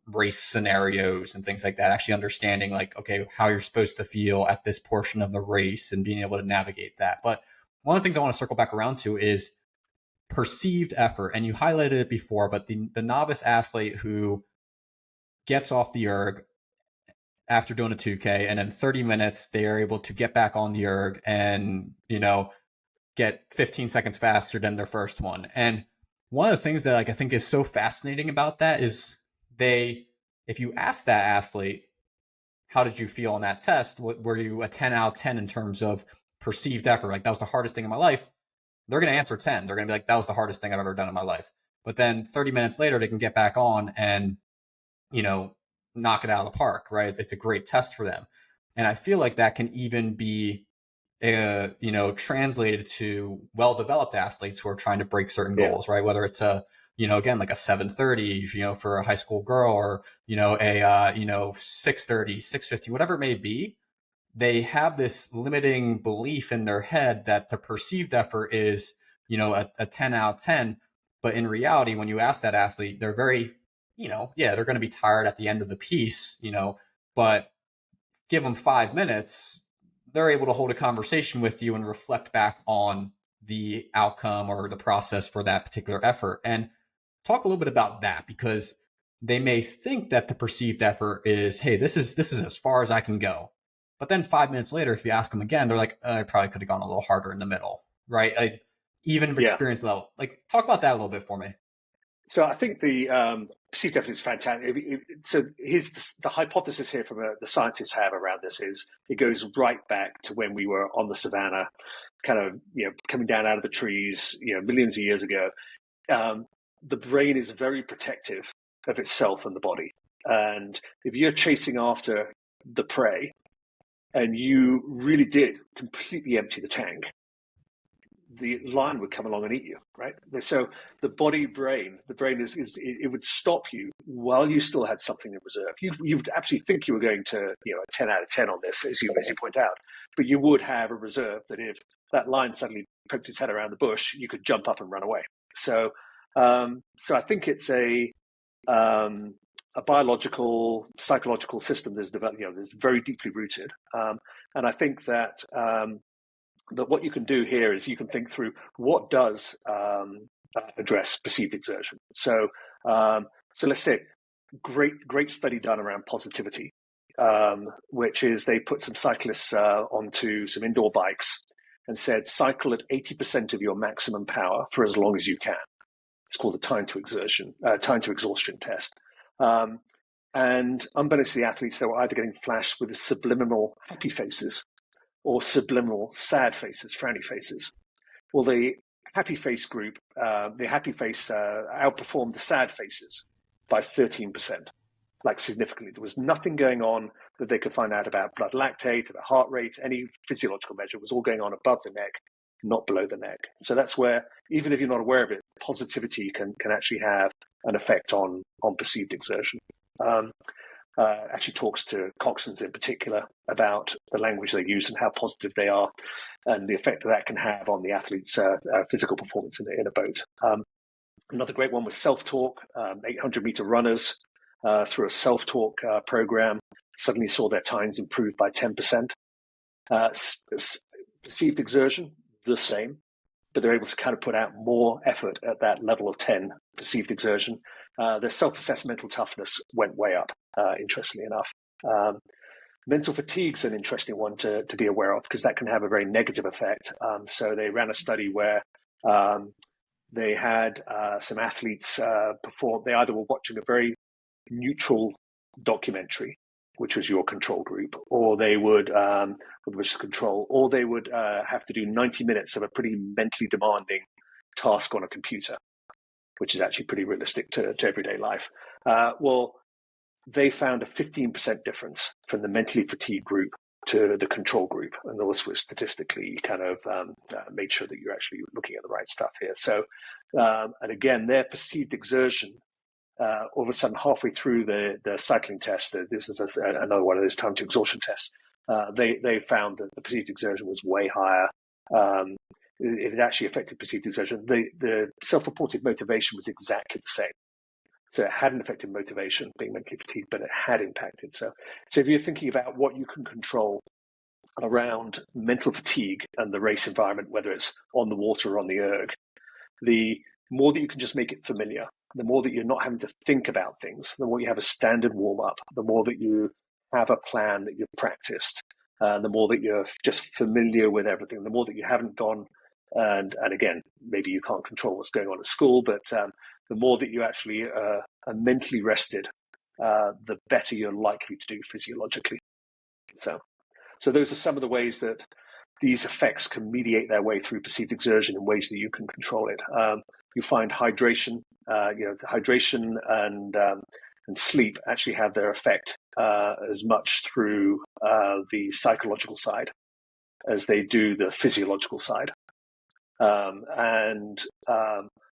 race scenarios and things like that, actually understanding like, okay, how you're supposed to feel at this portion of the race and being able to navigate that. But one of the things I want to circle back around to is perceived effort. And you highlighted it before, but the novice athlete who gets off the erg after doing a 2K, and in 30 minutes they are able to get back on the erg and get 15 seconds faster than their first one. And one of the things that like I think is so fascinating about that is if you ask that athlete, how did you feel on that test? Were you a 10 out of 10 in terms of perceived effort? Like, that was the hardest thing in my life. they're going to answer 10. They're going to be like, that was the hardest thing I've ever done in my life. But then 30 minutes later, they can get back on and, knock it out of the park, right? It's a great test for them. And I feel like that can even be, translated to well-developed athletes who are trying to break certain goals, right? Whether it's again, like a 7:30, for a high school girl, or, a 6:30, 6:50, whatever it may be. They have this limiting belief in their head that the perceived effort is, a 10 out of 10. But in reality, when you ask that athlete, they're very, they're going to be tired at the end of the piece, but give them 5 minutes, they're able to hold a conversation with you and reflect back on the outcome or the process for that particular effort. And talk a little bit about that, because they may think that the perceived effort is, hey, this is as far as I can go. But then 5 minutes later, if you ask them again, they're like, I probably could have gone a little harder in the middle, right? Like, even experience level. Like, talk about that a little bit for me. So I think the perceived effort is fantastic. So here's the hypothesis here from the scientists have around this is it goes right back to when we were on the savannah, kind of coming down out of the trees, millions of years ago. The brain is very protective of itself and the body, and if you're chasing after the prey, and you really did completely empty the tank, the lion would come along and eat you, right? So the brain is it would stop you while you still had something in reserve. You would absolutely think you were going to, a 10 out of 10 on this, as you point out, but you would have a reserve that if that lion suddenly poked its head around the bush, you could jump up and run away. So I think it's a biological, psychological system that's developed, that's very deeply rooted. And I think that what you can do here is you can think through what does address perceived exertion. So let's say great study done around positivity, which is they put some cyclists onto some indoor bikes and said cycle at 80% of your maximum power for as long as you can. It's called the time to exhaustion test. And unbeknownst to the athletes, they were either getting flashed with the subliminal happy faces or subliminal sad faces, frowny faces. Well, the happy face group, outperformed the sad faces by 13%, like significantly. There was nothing going on that they could find out about blood lactate, about heart rate, any physiological measure. It was all going on above the neck, not below the neck. So that's where, even if you're not aware of it, positivity can actually have an effect on perceived exertion. Actually talks to coxswains in particular about the language they use and how positive they are, and the effect that can have on the athlete's physical performance in a boat. Another great one was self-talk. 800-meter runners through a self-talk program suddenly saw their times improve by 10%. Perceived exertion, the same, but they're able to kind of put out more effort at that level of 10 perceived exertion. Their self-assessed mental toughness went way up, interestingly enough. Mental fatigue's an interesting one to be aware of, because that can have a very negative effect. So they ran a study where they had some athletes perform. They either were watching a very neutral documentary, which was your control group, or they would, which is control, or they would have to do 90 minutes of a pretty mentally demanding task on a computer, which is actually pretty realistic to everyday life. Well, they found a 15% difference from the mentally fatigued group to the control group. And this was statistically kind of made sure that you're actually looking at the right stuff here. So, and again, their perceived exertion, all of a sudden, halfway through the cycling test, this is another one of those time to exhaustion tests, they found that the perceived exertion was way higher. It actually affected perceived exertion. The self-reported motivation was exactly the same. So it hadn't affected motivation, being mentally fatigued, but it had impacted. So if you're thinking about what you can control around mental fatigue and the race environment, whether it's on the water or on the erg, the more that you can just make it familiar, the more that you're not having to think about things, the more you have a standard warm-up, the more that you have a plan that you've practiced, the more that you're just familiar with everything, the more that you haven't gone, and again, maybe you can't control what's going on at school, but the more that you actually are mentally rested, the better you're likely to do physiologically. So those are some of the ways that these effects can mediate their way through perceived exertion in ways that you can control it. You find hydration, hydration and sleep actually have their effect as much through the psychological side as they do the physiological side.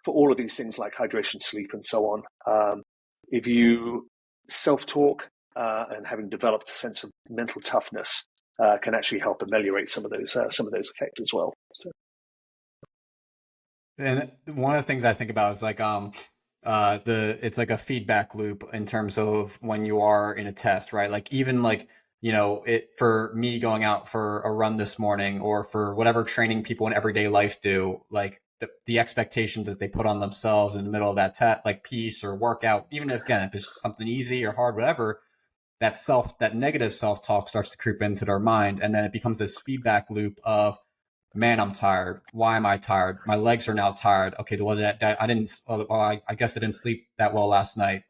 For all of these things like hydration, sleep, and so on, if you self-talk and having developed a sense of mental toughness, can actually help ameliorate some of those effects as well. So. And one of the things I think about is like it's like a feedback loop in terms of when you are in a test, right? Like even like, you know, it for me going out for a run this morning or for whatever training people in everyday life do, like the expectation that they put on themselves in the middle of that like piece or workout, even if, again, if it's something easy or hard, whatever, that negative self-talk starts to creep into their mind. And then it becomes this feedback loop of, man, I'm tired. Why am I tired? My legs are now tired. Okay, well, I guess I didn't sleep that well last night.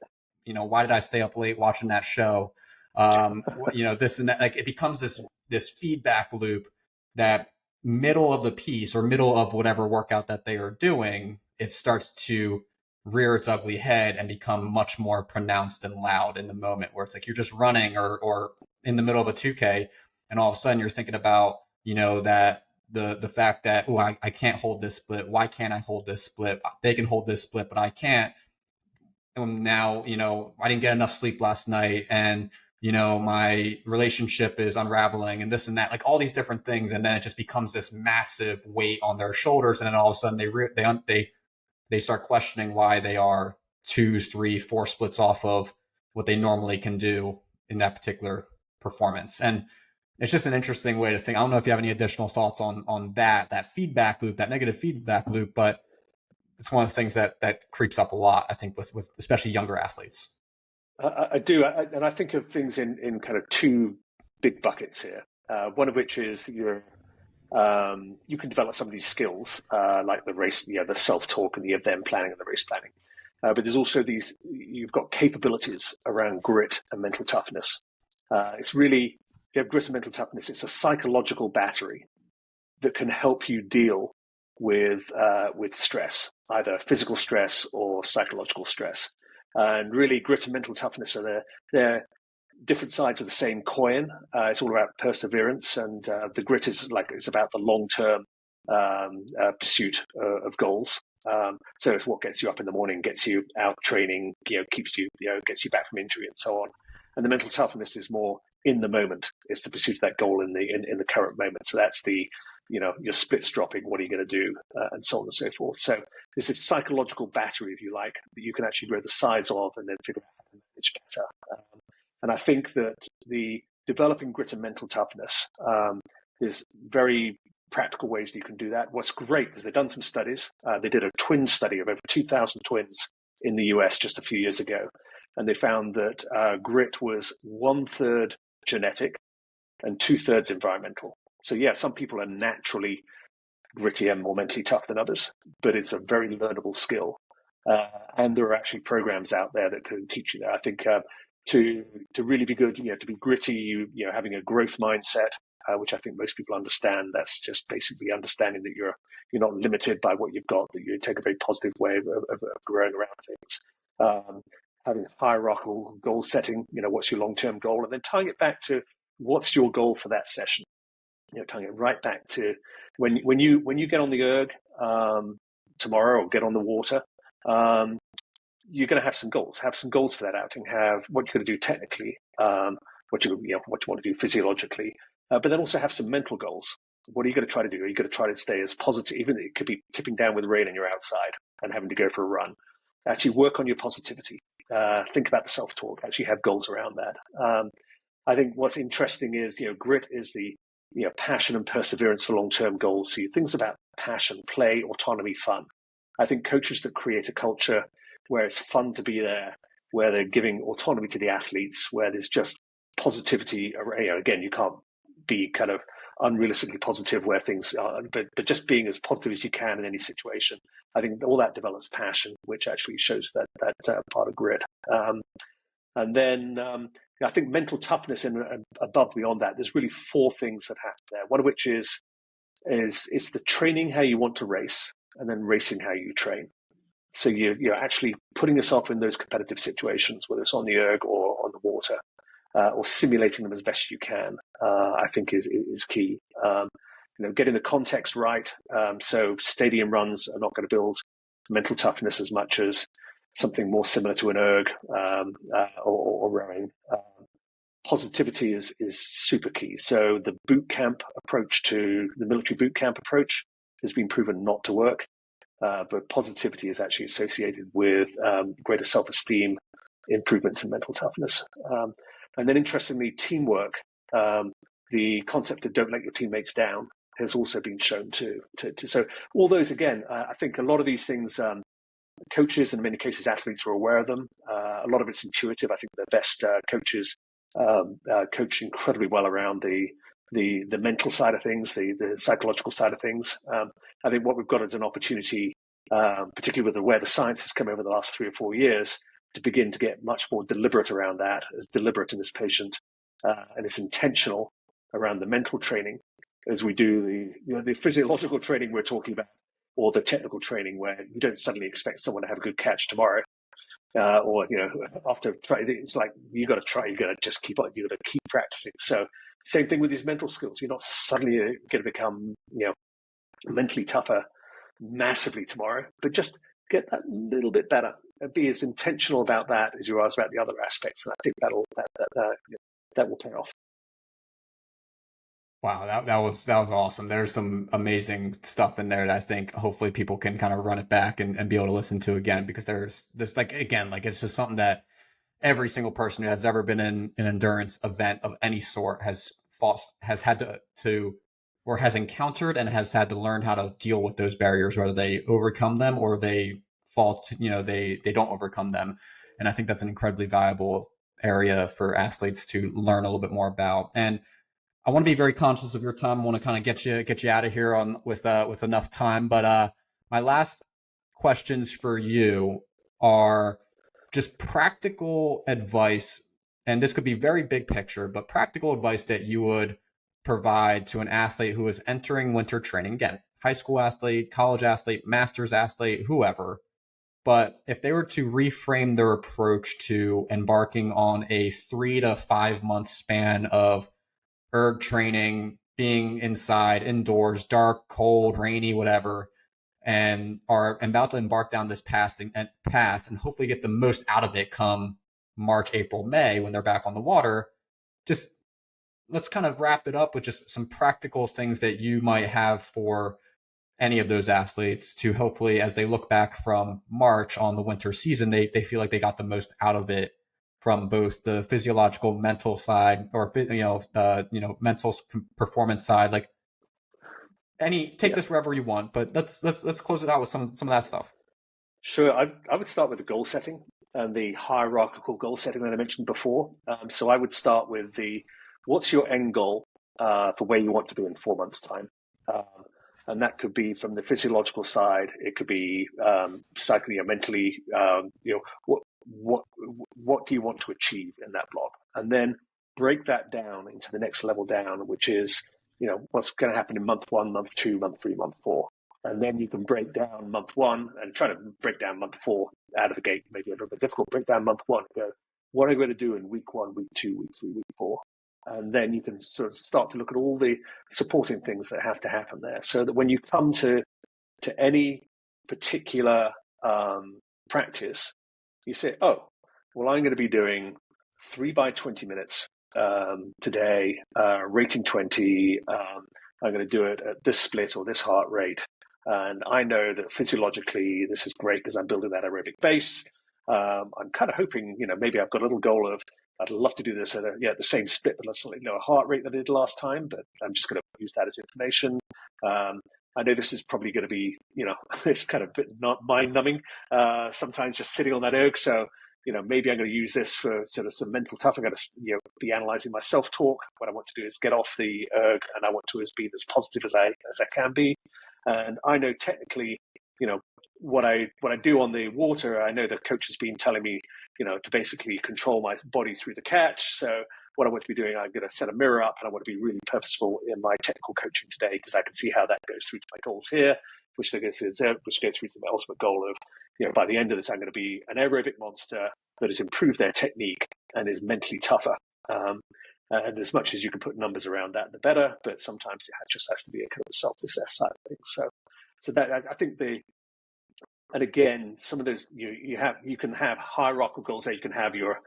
You know, why did I stay up late watching that show? You know, this and that. Like, it becomes this feedback loop that middle of the piece or middle of whatever workout that they are doing, it starts to rear its ugly head and become much more pronounced and loud in the moment, where it's like you're just running or in the middle of a 2K, and all of a sudden you're thinking about, you know, that the fact that, oh, I can't hold this split. Why can't I hold this split? They can hold this split, but I can't. And now, you know, I didn't get enough sleep last night, and, you know, my relationship is unraveling, and this and that, like all these different things. And then it just becomes this massive weight on their shoulders. And then all of a sudden they start questioning why they are 2, 3, 4 splits off of what they normally can do in that particular performance. And it's just an interesting way to think. I don't know if you have any additional thoughts on that feedback loop, that negative feedback loop, but it's one of the things that creeps up a lot, I think, with especially younger athletes. I do, and I think of things in kind of two big buckets here. One of which is you can develop some of these skills, like the race, the self-talk and the event planning and the race planning. But there's also you've got capabilities around grit and mental toughness. It's really, if you have grit and mental toughness, it's a psychological battery that can help you deal with stress, either physical stress or psychological stress. And really, grit and mental toughness they're different sides of the same coin. It's all about perseverance, and the grit is about the long-term pursuit of goals. So it's what gets you up in the morning, gets you out training, keeps you, gets you back from injury and so on. And the mental toughness is more in the moment. It's the pursuit of that goal in the current moment. So that's your splits dropping. What are you going to do, and so on and so forth. So there's this psychological battery, if you like, that you can actually grow the size of, and then figure out how to manage better. And I think that the developing grit and mental toughness, there's very practical ways that you can do that. What's great is they've done some studies. They did a twin study of over 2,000 twins in the US just a few years ago. And they found that grit was 1/3 genetic and 2/3 environmental. So yeah, some people are naturally gritty and more mentally tough than others, but it's a very learnable skill. And there are actually programs out there that can teach you that. I think to really be good, to be gritty, having a growth mindset, which I think most people understand. That's just basically understanding that you're not limited by what you've got, that you take a very positive way of growing around things. Having hierarchical goal setting, what's your long-term goal, and then tying it back to what's your goal for that session. Tying it right back to when you get on the erg tomorrow or get on the water, you're going to have some goals. Have some goals for that outing. Have what you're going to do technically, what you want to do physiologically, but then also have some mental goals. What are you going to try to do? Are you going to try to stay as positive, even if it could be tipping down with rain and you're outside and having to go for a run? Actually work on your positivity. Think about the self-talk. Actually have goals around that. I think what's interesting is, grit is the passion and perseverance for long-term goals. So things about passion, play, autonomy, fun. I think coaches that create a culture where it's fun to be there, where they're giving autonomy to the athletes, where there's just positivity. Again, you can't be kind of unrealistically positive where things are, but just being as positive as you can in any situation. I think all that develops passion, which actually shows that part of grit. And then I think mental toughness and above beyond that, there's really 4 things that happen there. One of which is is it's the training how you want to race, and then racing how you train. So you're actually putting yourself in those competitive situations, whether it's on the erg or on the water, or simulating them as best you can. I think is key. Getting the context right. So stadium runs are not going to build mental toughness as much as something more similar to an erg or rowing. Positivity is super key. So the military boot camp approach has been proven not to work. But positivity is actually associated with greater self-esteem, improvements in mental toughness. And then interestingly, teamwork, the concept of don't let your teammates down has also been shown to so all those, again, I think a lot of these things, coaches and in many cases athletes are aware of them. A lot of it's intuitive. I think the best coaches coach incredibly well around the mental side of things, the psychological side of things. I think what we've got is an opportunity, particularly with where the science has come over the last 3 or 4 years, to begin to get much more deliberate around that, as deliberate in this patient, and it's intentional around the mental training, as we do the physiological training we're talking about, or the technical training where you don't suddenly expect someone to have a good catch tomorrow. Or after try, it's like you got to try. You got to just keep on. You got to keep practicing. So same thing with these mental skills. You're not suddenly going to become mentally tougher massively tomorrow, but just get that little bit better and be as intentional about that as you are about the other aspects. And I think that will pay off. Wow, that was awesome. There's some amazing stuff in there that I think hopefully people can kind of run it back and be able to listen to again, because there's like, again, like it's just something that every single person who has ever been in an endurance event of any sort has had to or has encountered and has had to learn how to deal with those barriers, whether they overcome them or they fall to, they don't overcome them. And I think that's an incredibly valuable area for athletes to learn a little bit more about. And I want to be very conscious of your time. I want to kind of get you out of here with enough time. But my last questions for you are just practical advice, and this could be very big picture, but practical advice that you would provide to an athlete who is entering winter training. Again, high school athlete, college athlete, master's athlete, whoever. But if they were to reframe their approach to embarking on a 3 to 5 month span of erg training, being inside, indoors, dark, cold, rainy, whatever, and are about to embark down this path and hopefully get the most out of it come March, April, May when they're back on the water. Just let's kind of wrap it up with just some practical things that you might have for any of those athletes to hopefully, as they look back from March on the winter season, they feel like they got the most out of it from both the physiological, mental side, or mental performance side. Like take this wherever you want, but let's close it out with some of that stuff. Sure, I would start with the goal setting and the hierarchical goal setting that I mentioned before. So I would start with what's your end goal for where you want to be in 4 months' time. And that could be from the physiological side. It could be psychically or mentally. What do you want to achieve in that block? And then break that down into the next level down, which is what's going to happen in month 1, month 2, month 3, month 4. And then you can break down month 1 and try to break down month 4 out of the gate. Maybe a little bit difficult. Break down month 1. Go, what are I going to do in week 1, week 2, week 3, week 4? And then you can sort of start to look at all the supporting things that have to happen there, so that when you come to any particular practice, you say, oh, well, I'm going to be doing 3 by 20 minutes today, rating 20. I'm going to do it at this split or this heart rate. And I know that physiologically this is great because I'm building that aerobic base. I'm kind of hoping, maybe I've got a little goal of I'd love to do this at the same split, but let's slightly lower heart rate that I did last time. But I'm just going to use that as information. I know this is probably going to be, it's kind of a bit not mind-numbing. Sometimes just sitting on that erg. So, maybe I'm going to use this for sort of some mental tough. I'm going to, be analyzing my self-talk. What I want to do is get off the erg, and I want to be as positive as I can be. And I know technically, what I do on the water, I know the coach has been telling me, to basically control my body through the catch. So what I want to be doing, I'm going to set a mirror up, and I want to be really purposeful in my technical coaching today, because I can see how that goes through to my goals here, which go through to my ultimate goal of, by the end of this, I'm going to be an aerobic monster that has improved their technique and is mentally tougher. And as much as you can put numbers around that, the better. But sometimes it just has to be a kind of self-assessed side of things. So that, I think and again, some of those you can have hierarchical goals there. You can have your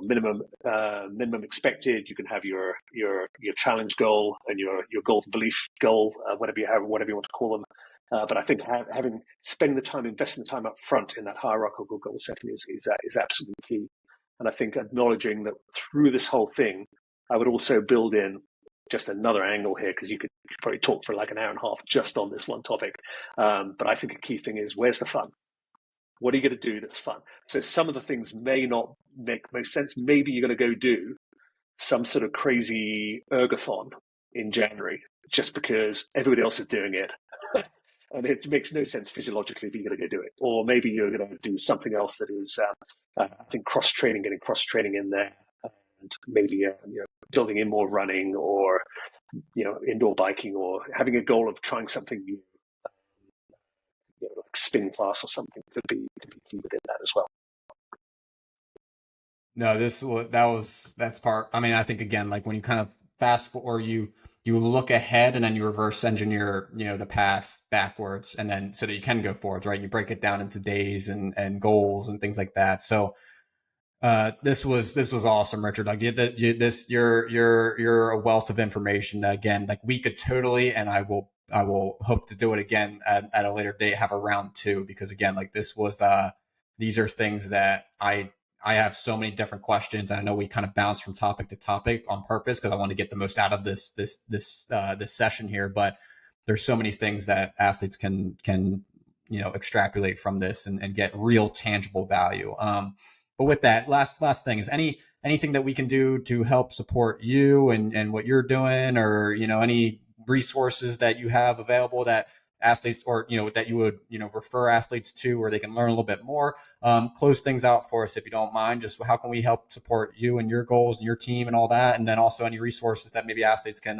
minimum expected. You can have your challenge goal and your golden belief goal, whatever you want to call them. But I think spending the time, investing the time up front in that hierarchical goal setting is absolutely key. And I think acknowledging that through this whole thing, I would also build in just another angle here, because you could probably talk for like an hour and a half just on this one topic. But I think a key thing is, where's the fun? What are you going to do that's fun? So some of the things may not make most sense. Maybe you're going to go do some sort of crazy ergathon in January just because everybody else is doing it. And it makes no sense physiologically if you're going to go do it. Or maybe you're going to do something else that is, I think, getting cross-training in there, and maybe building in more running, or indoor biking, or having a goal of trying something new, like spin class or something could be key within that as well. No, that's part. I mean, I think again, like when you kind of fast forward, you look ahead and then you reverse engineer, the path backwards, and then so that you can go forwards, right? You break it down into days and goals and things like that. So this was awesome, Richard. Like you're a wealth of information. Again, like we could totally, and I will hope to do it again at a later date, have a round 2, because again, like this was these are things that I have so many different questions. I know we kind of bounce from topic to topic on purpose because I want to get the most out of this session here. But there's so many things that athletes can extrapolate from this and get real tangible value. But with that, last thing is anything that we can do to help support you and what you're doing, or any resources that you have available that athletes, or that you would refer athletes to, where they can learn a little bit more. Close things out for us if you don't mind. Just how can we help support you and your goals and your team and all that, and then also any resources that maybe athletes can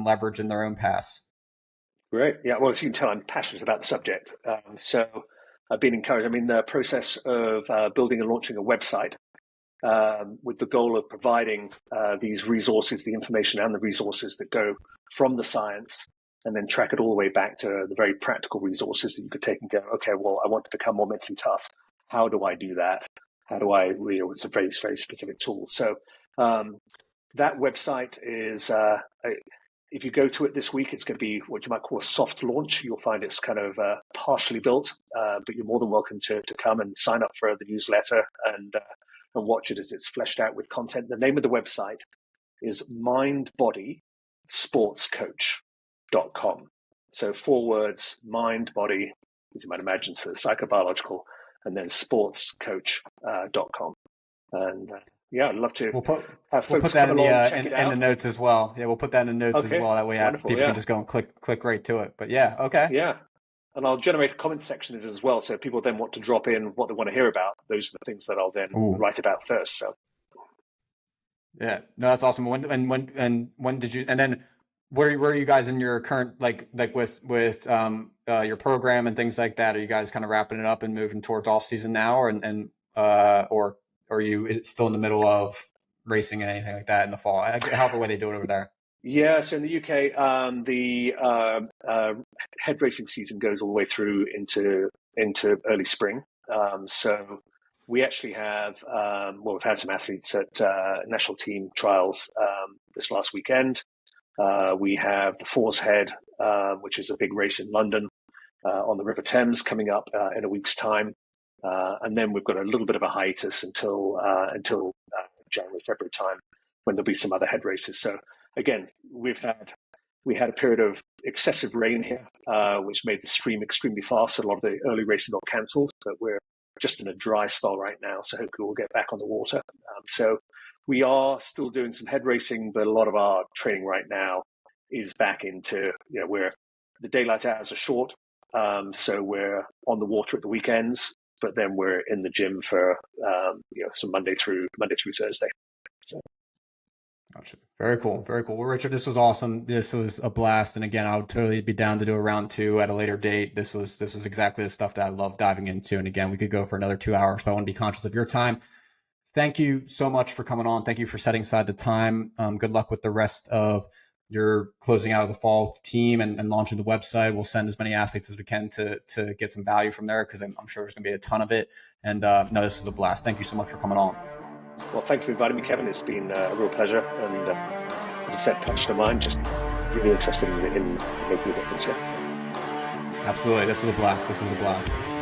leverage in their own paths. Great. Yeah. Well, as you can tell, I'm passionate about the subject. So I've been encouraged. I'm in the process of building and launching a website with the goal of providing these resources, the information and the resources that go from the science, and then track it all the way back to the very practical resources that you could take and go, okay, well, I want to become more mentally tough. How do I do that? How do I, it's a very, very specific tool. So that website is, if you go to it this week, it's going to be what you might call a soft launch. You'll find it's kind of partially built, but you're more than welcome to come and sign up for the newsletter and watch it as it's fleshed out with content. The name of the website is mindbodysportscoach.com. So 4 words, mind, body, as you might imagine, so psychobiological, and then sportscoach.com. And I'd love to have folks put that come along, check it out. in the notes as well. Yeah, we'll put that in the notes as well. That way people can just go and click right to it. But yeah, okay. Yeah. And I'll generate a comment section in it as well. So people then want to drop in what they want to hear about. Those are the things that I'll then write about first. So yeah, no, that's awesome. When did you, and then where are you guys in your current, like with your program and things like that? Are you guys kind of wrapping it up and moving towards off season now, or are you, is it still in the middle of racing and anything like that in the fall? However way they do it over there. Yeah, so in the UK, the head racing season goes all the way through into early spring. So we actually have, we've had some athletes at national team trials this last weekend. We have the Fours Head, which is a big race in London on the River Thames, coming up in a week's time. And then we've got a little bit of a hiatus until January, February time, when there'll be some other head races. So again, we had a period of excessive rain here, which made the stream extremely fast. So a lot of the early racing got cancelled, but we're just in a dry spell right now. So hopefully we'll get back on the water. So we are still doing some head racing, but a lot of our training right now is back into, where the daylight hours are short. So we're on the water at the weekends. but then we're in the gym for so Monday through Thursday. So. Gotcha. Very cool. Very cool. Well, Richard, this was awesome. This was a blast. And again, I would totally be down to do a round 2 at a later date. This was exactly the stuff that I love diving into. And again, we could go for another 2 hours, but I want to be conscious of your time. Thank you so much for coming on. Thank you for setting aside the time. Good luck with the rest of your closing out of the fall with the team and launching the website. We'll send as many athletes as we can to get some value from there, because I'm sure there's going to be a ton of it. And no, this was a blast. Thank you so much for coming on. Well, thank you for inviting me, Kevin. It's been a real pleasure. And as I said, passion of mine, just really interested in making a difference here. Absolutely. This was a blast.